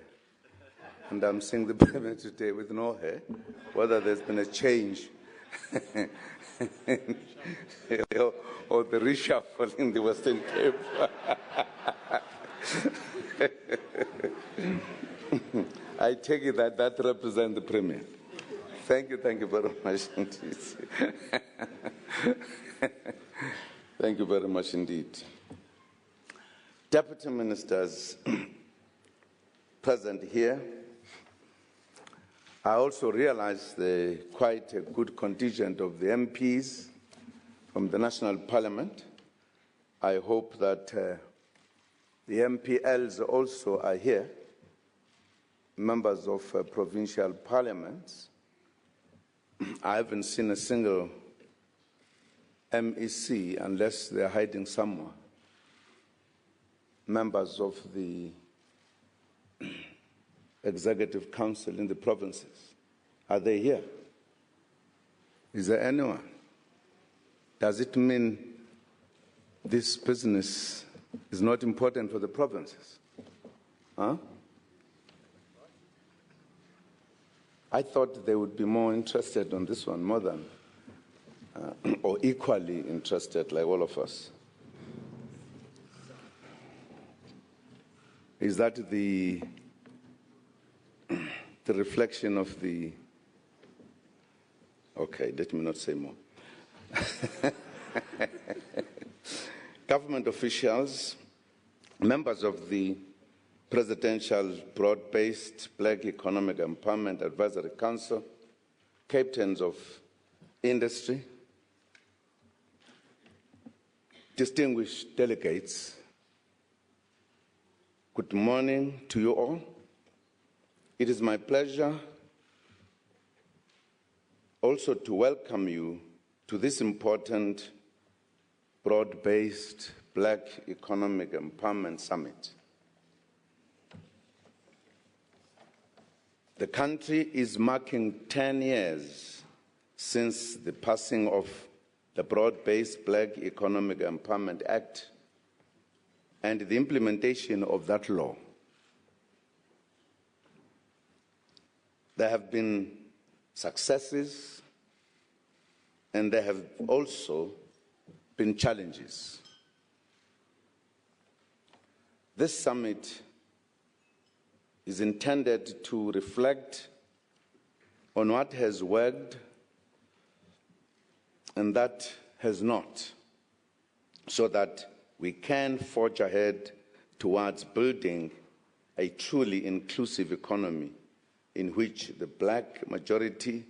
and I'm seeing the Premier today with no hair, whether there's been a change or the reshuffle in the Western Cape. I take it that that represents the Premier. Thank you very much indeed. Thank you very much indeed. Deputy Ministers present here, I also realize quite a good contingent of the MPs from the National Parliament. I hope that the MPLs also are here, members of provincial parliaments. I haven't seen a single MEC unless they're hiding somewhere. Members of the Executive Council in the provinces, are they here? Is there anyone? Does it mean this business is not important for the provinces? Huh? I thought they would be more interested on this one, more than, or equally interested, like all of us. Is that the reflection of the... Okay, let me not say more. Government officials, members of the Presidential Broad-Based Black Economic Empowerment Advisory Council, captains of industry, distinguished delegates, good morning to you all. It is my pleasure also to welcome you to this important broad-based Black Economic Empowerment Summit. The country is marking 10 years since the passing of the Broad-Based Black Economic Empowerment Act and the implementation of that law. There have been successes, and there have also been challenges. This summit is intended to reflect on what has worked and that has not, so that we can forge ahead towards building a truly inclusive economy in which the black majority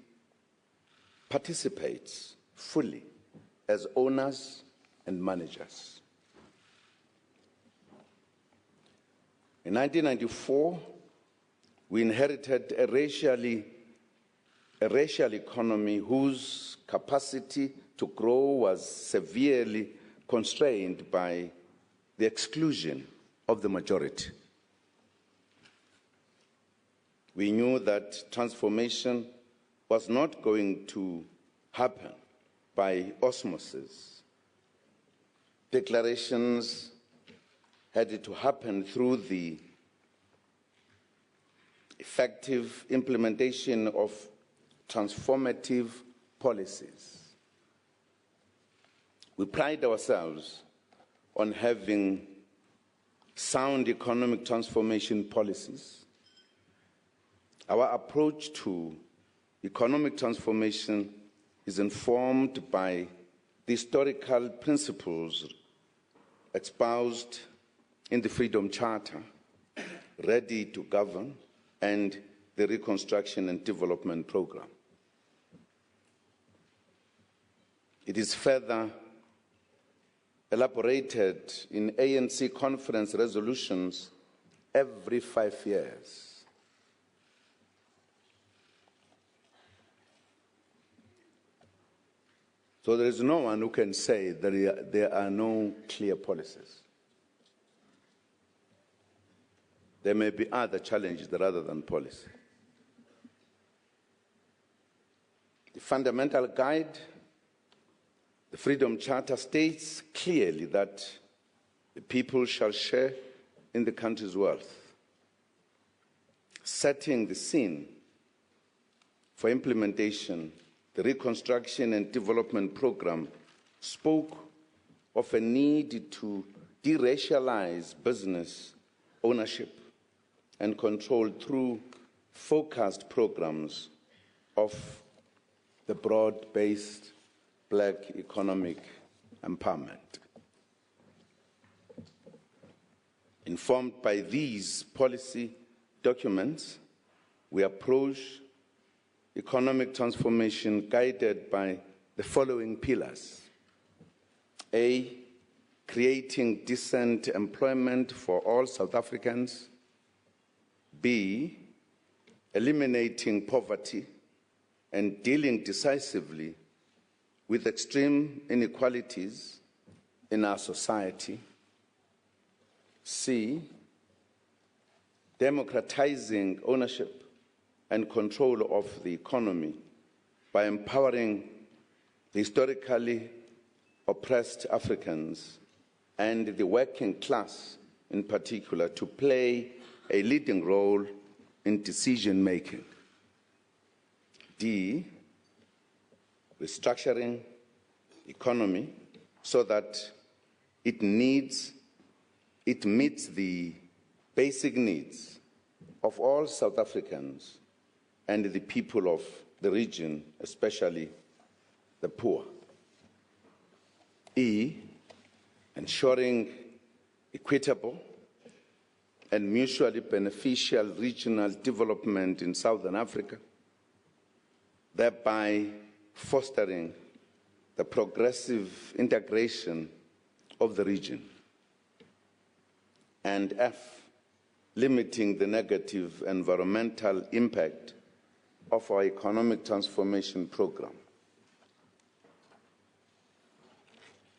participates fully as owners and managers. In 1994, we inherited a racial economy whose capacity to grow was severely constrained by the exclusion of the majority. We knew that transformation was not going to happen by osmosis. Declarations had to happen through the effective implementation of transformative policies. We pride ourselves on having sound economic transformation policies. Our approach to economic transformation is informed by the historical principles espoused in the Freedom Charter, Ready to Govern, and the Reconstruction and Development Program. It is further elaborated in ANC conference resolutions every 5 years. So there is no one who can say that there are no clear policies. There may be other challenges rather than policy. The fundamental guide, the Freedom Charter, states clearly that the people shall share in the country's wealth. Setting the scene for implementation, the Reconstruction and Development Program spoke of a need to deracialize business ownership and control through focused programs of the broad-based black economic empowerment. Informed by these policy documents, we approach economic transformation guided by the following pillars. A, creating decent employment for all South Africans. B, eliminating poverty and dealing decisively with extreme inequalities in our society. C, democratizing ownership and control of the economy by empowering the historically oppressed Africans and the working class in particular to play a leading role in decision-making. D, restructuring the economy so that it meets the basic needs of all South Africans and the people of the region, especially the poor. E, ensuring equitable and mutually beneficial regional development in Southern Africa, thereby fostering the progressive integration of the region. And F, limiting the negative environmental impact of our economic transformation program.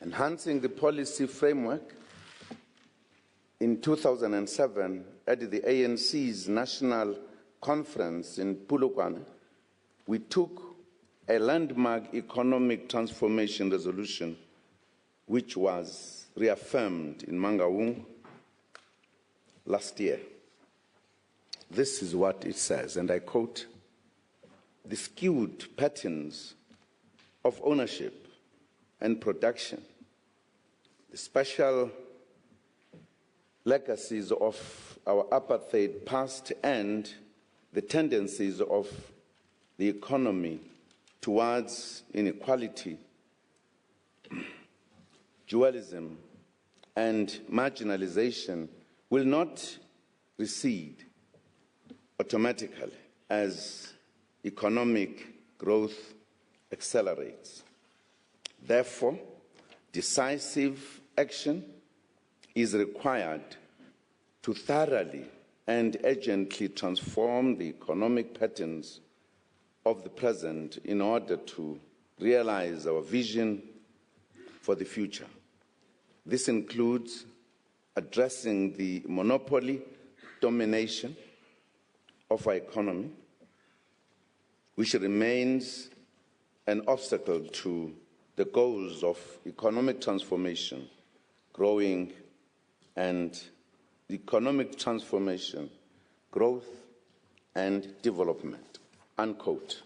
Enhancing the policy framework. In 2007, at the ANC's National Conference in Polokwane, we took a landmark economic transformation resolution, which was reaffirmed in Mangaung last year. This is what it says, and I quote, "The skewed patterns of ownership and production, the special legacies of our apartheid past, and the tendencies of the economy towards inequality, dualism, and marginalization will not recede automatically as economic growth accelerates. Therefore, decisive action is required to thoroughly and urgently transform the economic patterns of the present in order to realize our vision for the future. This includes addressing the monopoly domination of our economy, which remains an obstacle to the goals of economic transformation, growth, and development, unquote.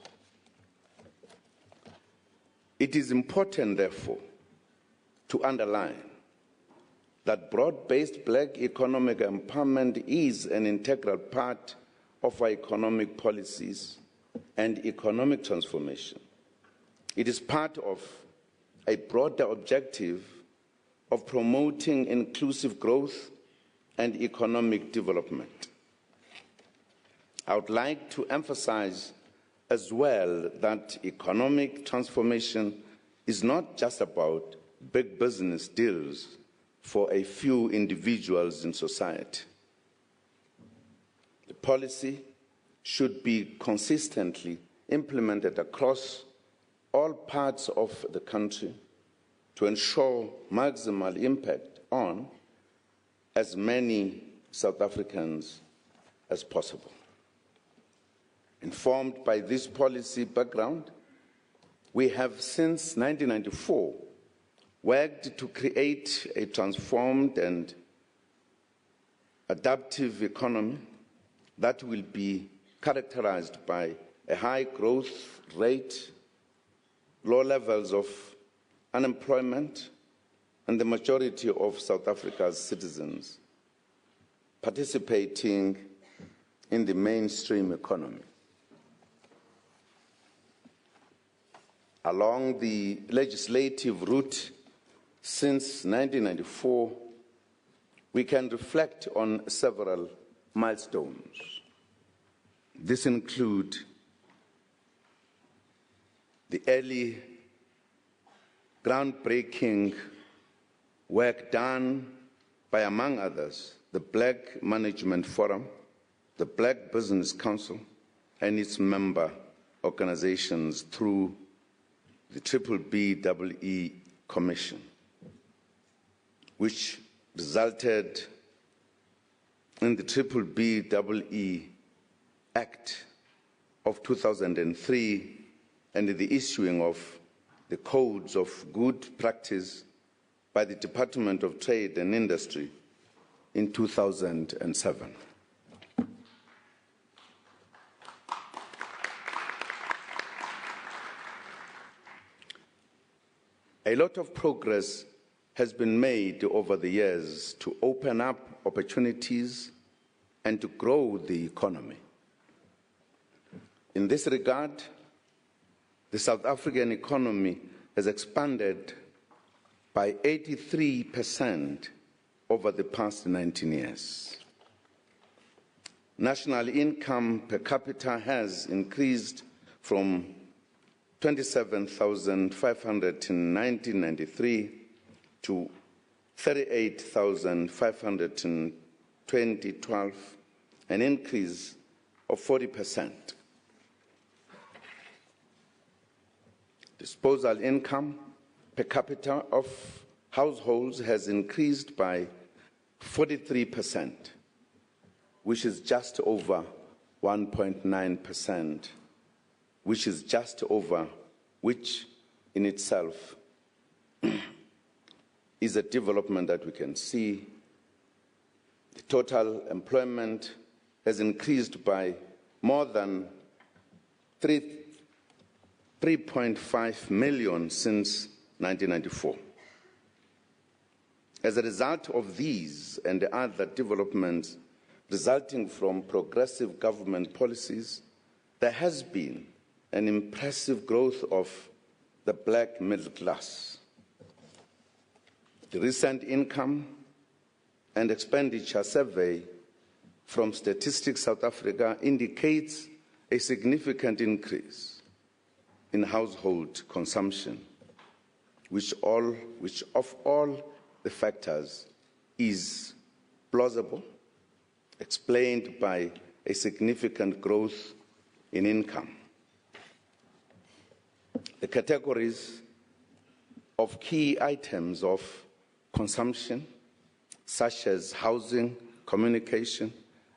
It is important, therefore, to underline that broad-based black economic empowerment is an integral part of our economic policies and economic transformation. It is part of a broader objective of promoting inclusive growth and economic development. I would like to emphasize as well that economic transformation is not just about big business deals for a few individuals in society. The policy should be consistently implemented across all parts of the country to ensure maximal impact on as many South Africans as possible. Informed by this policy background, we have since 1994 worked to create a transformed and adaptive economy that will be characterized by a high growth rate, low levels of unemployment, and the majority of South Africa's citizens participating in the mainstream economy. Along the legislative route since 1994, we can reflect on several milestones. This includes the early groundbreaking work done by, among others, the Black Management Forum, the Black Business Council, and its member organizations through the B-BBEE Commission, which resulted in the B-BBEE Act of 2003 and the issuing of the Codes of Good Practice by the Department of Trade and Industry in 2007. A lot of progress has been made over the years to open up opportunities and to grow the economy. In this regard, the South African economy has expanded by 83% over the past 19 years. National income per capita has increased from 27,500 in 1993 to 38,500 in 2012, an increase of 40%. Disposable income per capita of households has increased by 43%, which is just over 1.9%, which in itself is a development that we can see. The total employment has increased by more than 3.5 million since 1994. As a result of these and other developments resulting from progressive government policies, there has been an impressive growth of the black middle class. The recent income and expenditure survey from Statistics South Africa indicates a significant increase in household consumption, which of all the factors is plausible, explained by a significant growth in income. The categories of key items of consumption, such as housing, communication,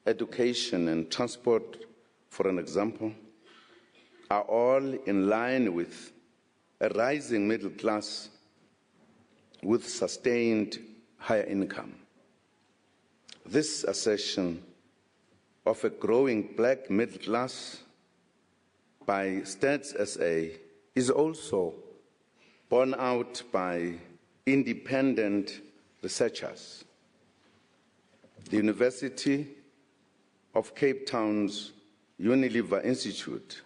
education, and transport, for an example, are all in line with a rising middle class with sustained higher income. This assertion of a growing black middle class by Stats SA is also borne out by independent researchers. The University of Cape Town's Unilever Institute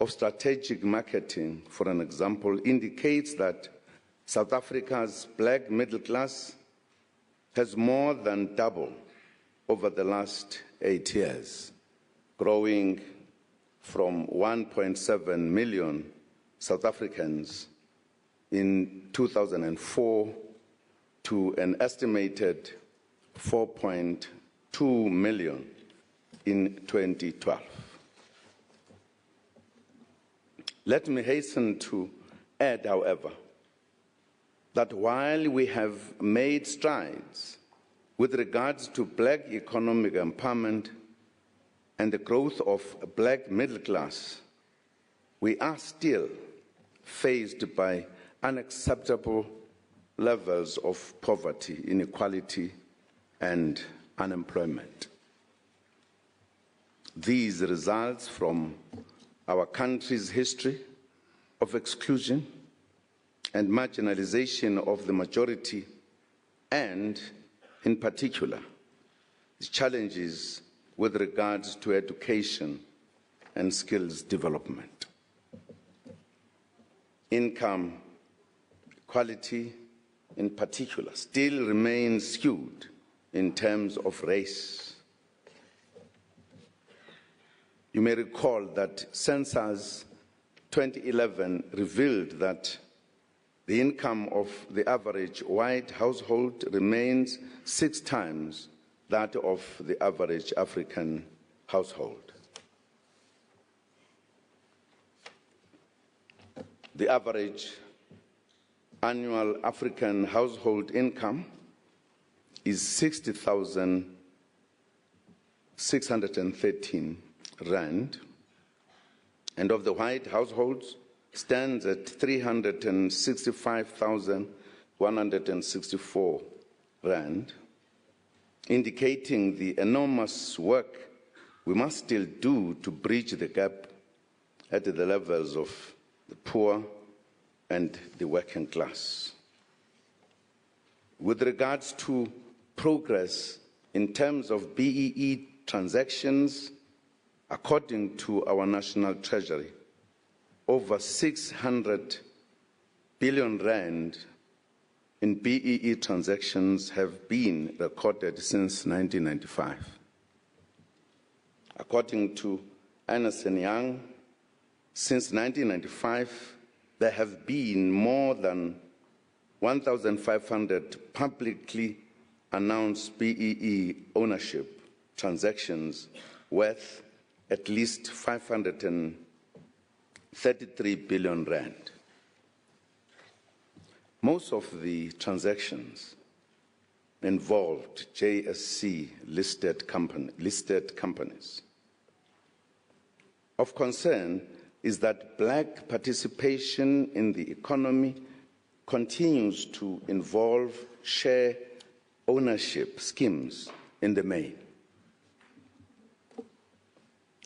of Strategic Marketing, for an example, indicates that South Africa's black middle class has more than doubled over the last 8 years, growing from 1.7 million South Africans in 2004 to an estimated 4.2 million in 2012. Let me hasten to add, however, that while we have made strides with regards to black economic empowerment and the growth of a black middle class, we are still faced by unacceptable levels of poverty, inequality, and unemployment. These results from our country's history of exclusion and marginalization of the majority, and, in particular, the challenges with regards to education and skills development. Income equality, in particular, still remains skewed in terms of race. You may recall that Census 2011 revealed that the income of the average white household remains 6 times that of the average African household. The average annual African household income is 60,613 rand, and of the white households stands at 365,164 rand, indicating the enormous work we must still do to bridge the gap at the levels of the poor and the working class. With regards to progress in terms of BEE transactions, according to our National Treasury, over 600 billion rand in BEE transactions have been recorded since 1995. According to Ernst & Young, since 1995, there have been more than 1,500 publicly announced BEE ownership transactions worth at least 533 billion rand. Most of the transactions involved JSC listed companies. Of concern is that black participation in the economy continues to involve share ownership schemes in the main.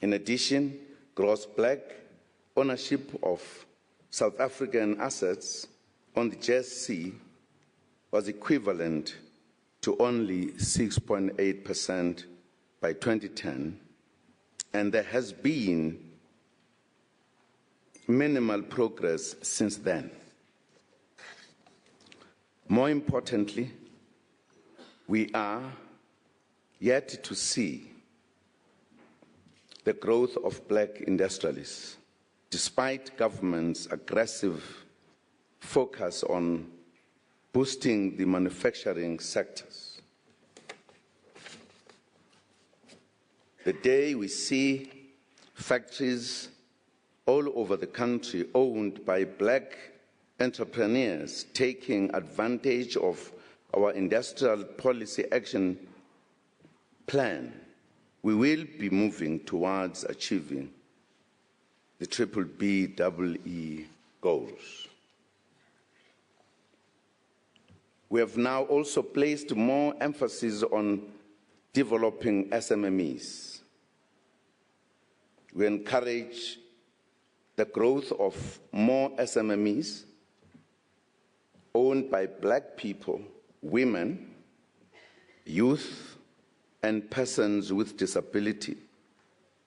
In addition, gross black ownership of South African assets on the JSC was equivalent to only 6.8% by 2010, and there has been minimal progress since then. More importantly, we are yet to see the growth of black industrialists, despite government's aggressive focus on boosting the manufacturing sectors. The day we see factories all over the country owned by black entrepreneurs taking advantage of our industrial policy action plan, we will be moving towards achieving the B-BBEE goals. We have now also placed more emphasis on developing SMMEs. We encourage the growth of more SMMEs owned by black people, women, youth, and persons with disability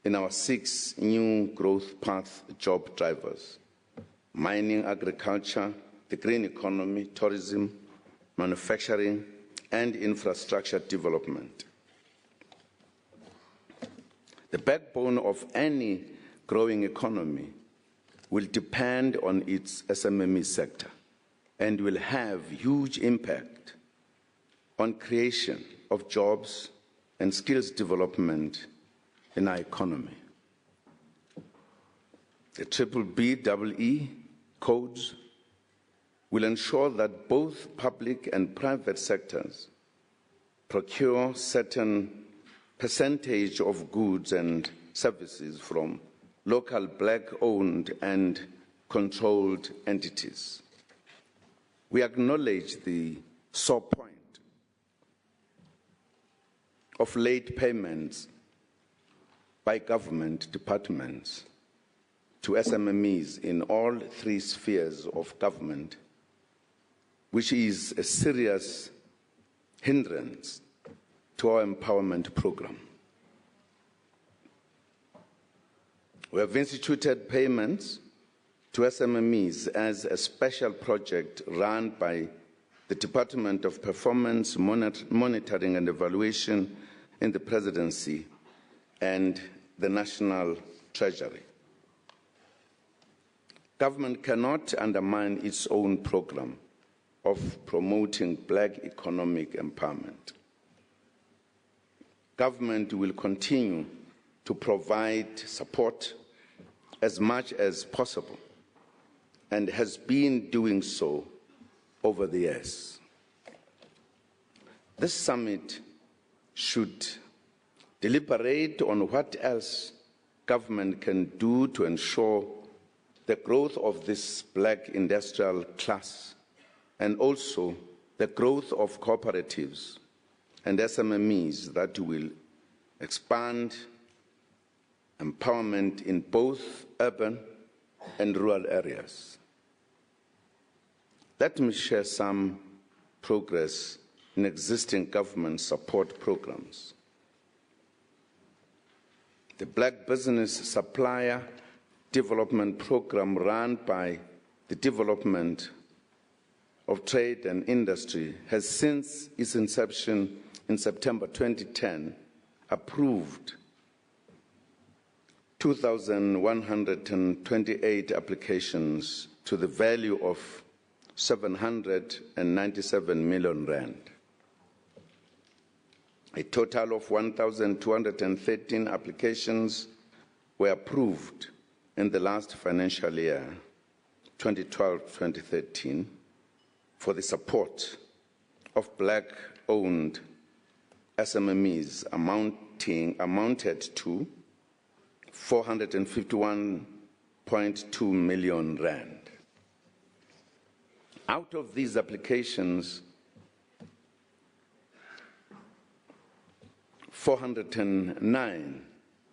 in our 6 new growth path job drivers: mining, agriculture, the green economy, tourism, manufacturing, and infrastructure development. The backbone of any growing economy will depend on its SMME sector and will have huge impact on creation of jobs and skills development in our economy. The B-BBEE codes will ensure that both public and private sectors procure certain percentage of goods and services from local black-owned and controlled entities. We acknowledge the sore point of late payments by government departments to SMMEs in all 3 spheres of government, which is a serious hindrance to our empowerment program. We have instituted payments to SMMEs as a special project run by the Department of Performance Monitoring and Evaluation in the Presidency and the National Treasury. Government cannot undermine its own program of promoting black economic empowerment. Government will continue to provide support as much as possible and has been doing so over the years. This summit should deliberate on what else government can do to ensure the growth of this black industrial class and also the growth of cooperatives and SMMEs that will expand empowerment in both urban and rural areas. Let me share some progress in existing government support programs. The Black Business Supplier Development Program run by the Development of Trade and Industry has since its inception in September 2010 approved 2,128 applications to the value of 797 million rand. A total of 1,213 applications were approved in the last financial year, 2012-2013, for the support of black-owned SMMEs amounted to 451.2 million rand. Out of these applications, 409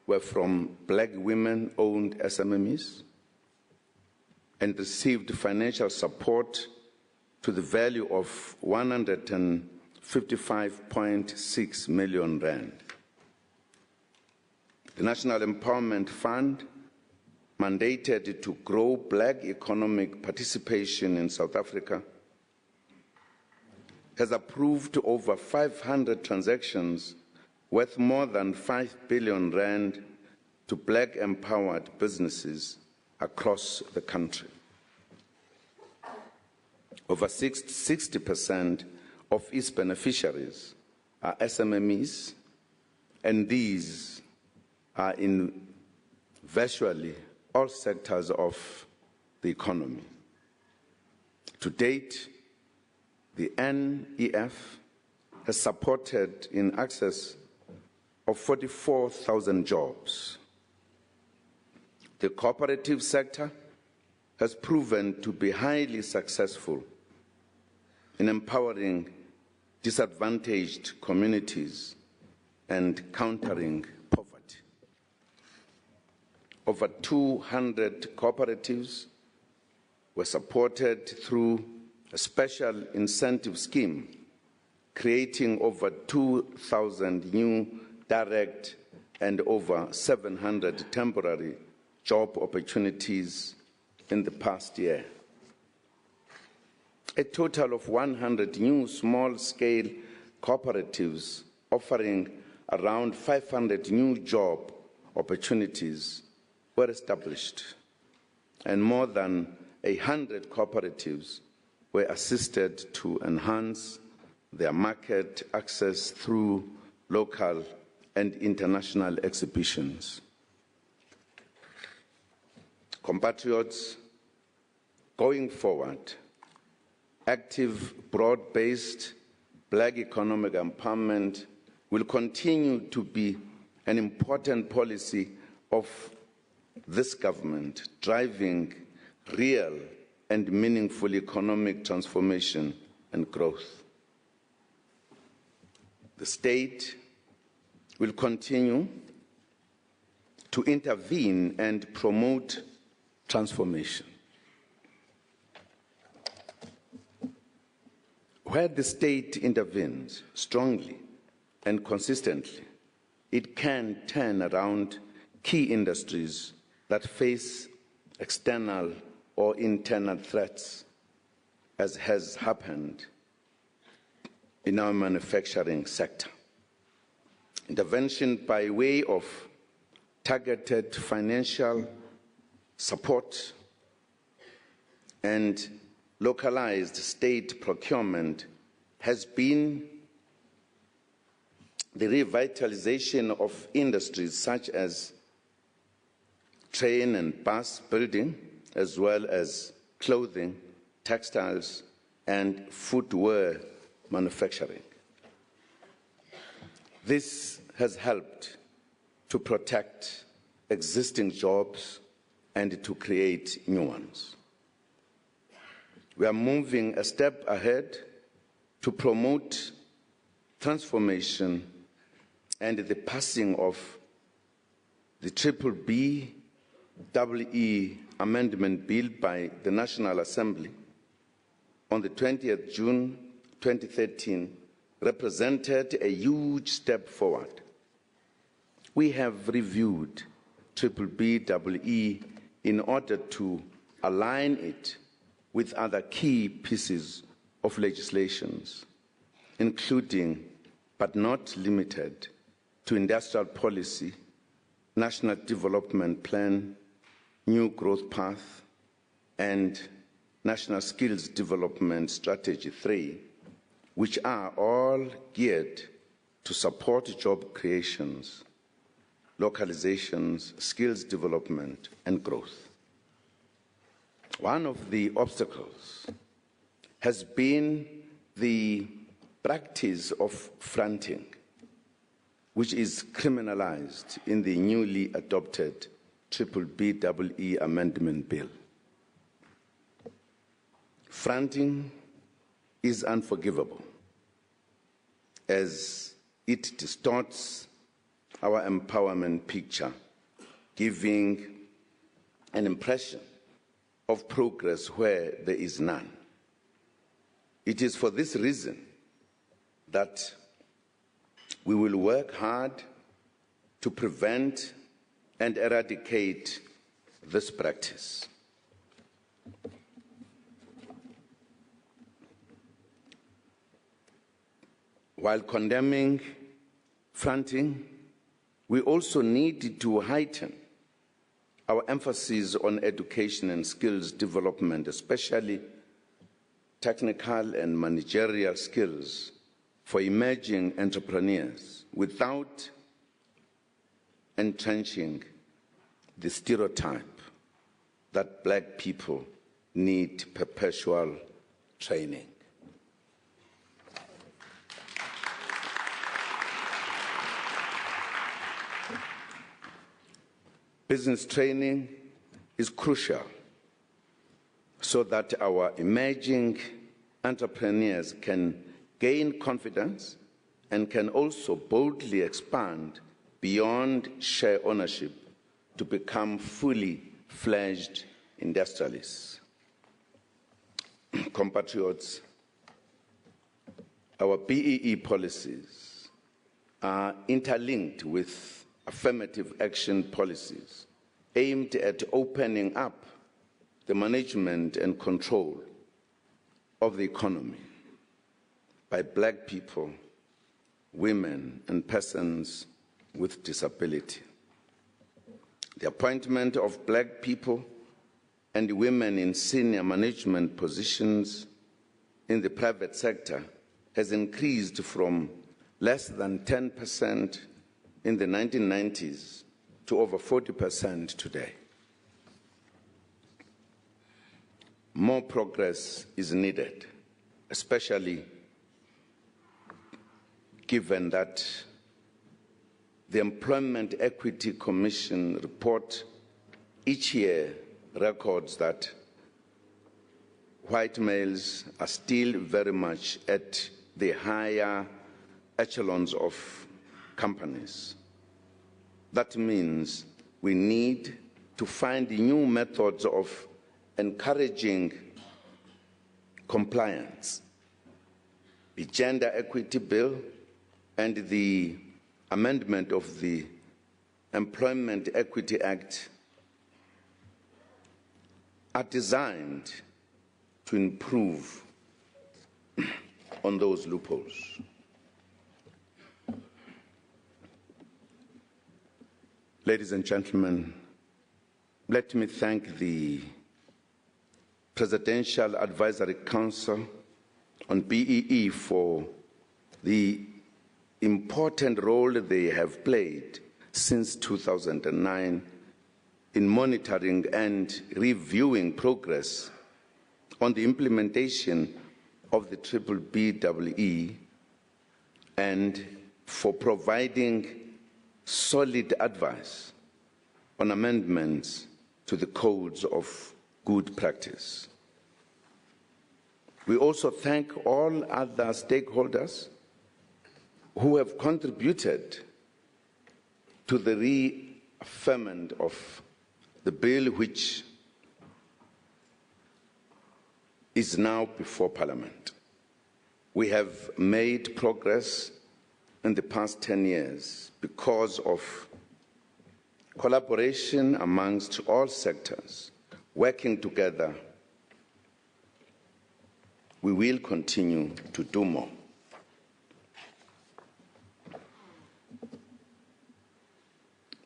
were from black women-owned SMMEs and received financial support to the value of 155.6 million rand. The National Empowerment Fund, mandated to grow black economic participation in South Africa, has approved over 500 transactions worth more than 5 billion rand to black-empowered businesses across the country. Over 60% of its beneficiaries are SMMEs, and these are in virtually all sectors of the economy. To date, the NEF has supported in excess of 44,000 jobs. The cooperative sector has proven to be highly successful in empowering disadvantaged communities and countering poverty. Over 200 cooperatives were supported through a special incentive scheme, creating over 2,000 new direct and over 700 temporary job opportunities in the past year. A total of 100 new small-scale cooperatives offering around 500 new job opportunities were established, and more than 100 cooperatives were assisted to enhance their market access through local and international exhibitions. Compatriots, going forward, active, broad-based black economic empowerment will continue to be an important policy of this government, driving real and meaningful economic transformation and growth. The state will continue to intervene and promote transformation. Where the state intervenes strongly and consistently, it can turn around key industries that face external or internal threats, as has happened in our manufacturing sector. Intervention by way of targeted financial support and localized state procurement has been the revitalization of industries such as train and bus building, as well as clothing, textiles, and footwear manufacturing. This has helped to protect existing jobs and to create new ones. We are moving a step ahead to promote transformation and the passing of the B-BBEE Amendment Bill by the National Assembly on the 20th June 2013 represented a huge step forward. We have reviewed B-BBEE in order to align it with other key pieces of legislation, including but not limited to industrial policy, national development plan, new growth path, and national skills development strategy 3, which are all geared to support job creations, localizations, skills development, and growth. One of the obstacles has been the practice of fronting, which is criminalized in the newly adopted B-BBEE Amendment Bill. Fronting is unforgivable, as it distorts our empowerment picture, giving an impression of progress where there is none. It is for this reason that we will work hard to prevent and eradicate this practice. While condemning fronting, we also need to heighten our emphasis on education and skills development, especially technical and managerial skills for emerging entrepreneurs, without entrenching the stereotype that black people need perpetual training. Business training is crucial so that our emerging entrepreneurs can gain confidence and can also boldly expand beyond share ownership to become fully fledged industrialists. Compatriots, our BEE policies are interlinked with affirmative action policies aimed at opening up the management and control of the economy by black people, women, and persons with disability. The appointment of black people and women in senior management positions in the private sector has increased from less than 10% in the 1990s to over 40% today. More progress is needed, especially given that the Employment Equity Commission report each year records that white males are still very much at the higher echelons of companies. That means we need to find new methods of encouraging compliance. The Gender Equity Bill and the amendment of the Employment Equity Act are designed to improve on those loopholes. Ladies and gentlemen, let me thank the Presidential Advisory Council on BEE for the important role they have played since 2009 in monitoring and reviewing progress on the implementation of the B-BBEE and for providing solid advice on amendments to the codes of good practice. We also thank all other stakeholders who have contributed to the reaffirmation of the bill, which is now before Parliament. We have made progress in the past 10 years because of collaboration amongst all sectors, working together. We will continue to do more.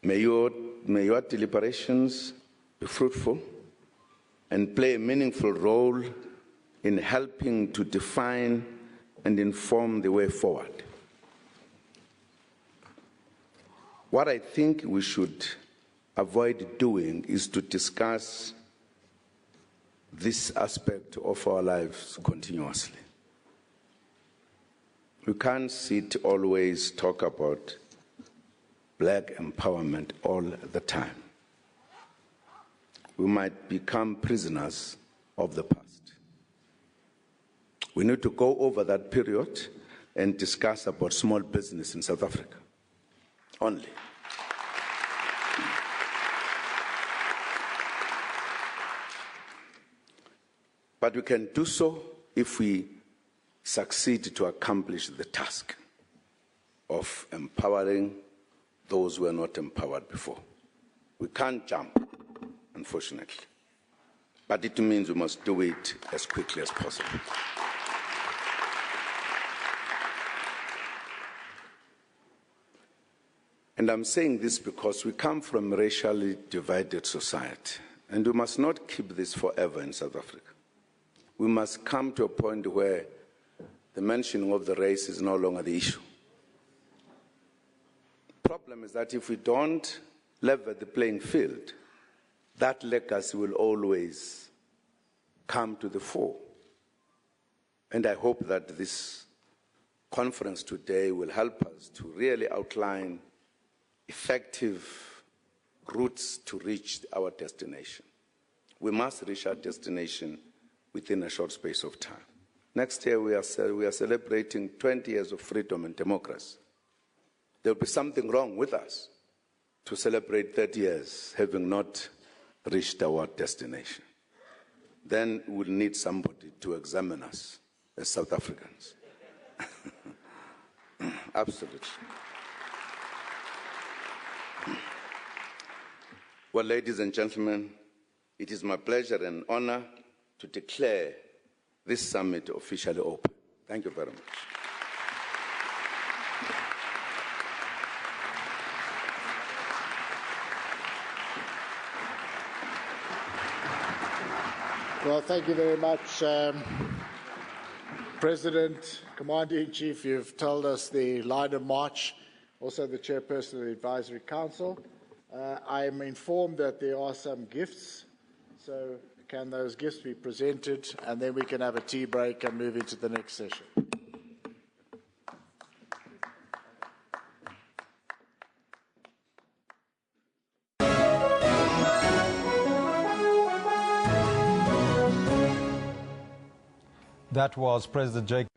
May your deliberations be fruitful and play a meaningful role in helping to define and inform the way forward. What I think we should avoid doing is to discuss this aspect of our lives continuously. We can't always talk about black empowerment all the time. We might become prisoners of the past. We need to go over that period and discuss about small business in South Africa only. But we can do so if we succeed to accomplish the task of empowering those who were not empowered before. We can't jump, unfortunately. But it means we must do it as quickly as possible. And I'm saying this because we come from a racially divided society, and we must not keep this forever in South Africa. We must come to a point where the mentioning of the race is no longer the issue. The problem is that if we don't level the playing field, that legacy will always come to the fore. And I hope that this conference today will help us to really outline effective routes to reach our destination. We must reach our destination within a short space of time. Next year, we are celebrating 20 years of freedom and democracy. There will be something wrong with us to celebrate 30 years having not reached our destination. Then we'll need somebody to examine us as South Africans. Absolutely. Well, ladies and gentlemen, it is my pleasure and honor to declare this summit officially open. Thank you very much. Well, thank you very much, President, Commander-in-Chief. You've told us the line of march, also the chairperson of the Advisory Council. I am informed that there are some gifts, so can those gifts be presented, and then we can have a tea break and move into the next session. That was President Jacob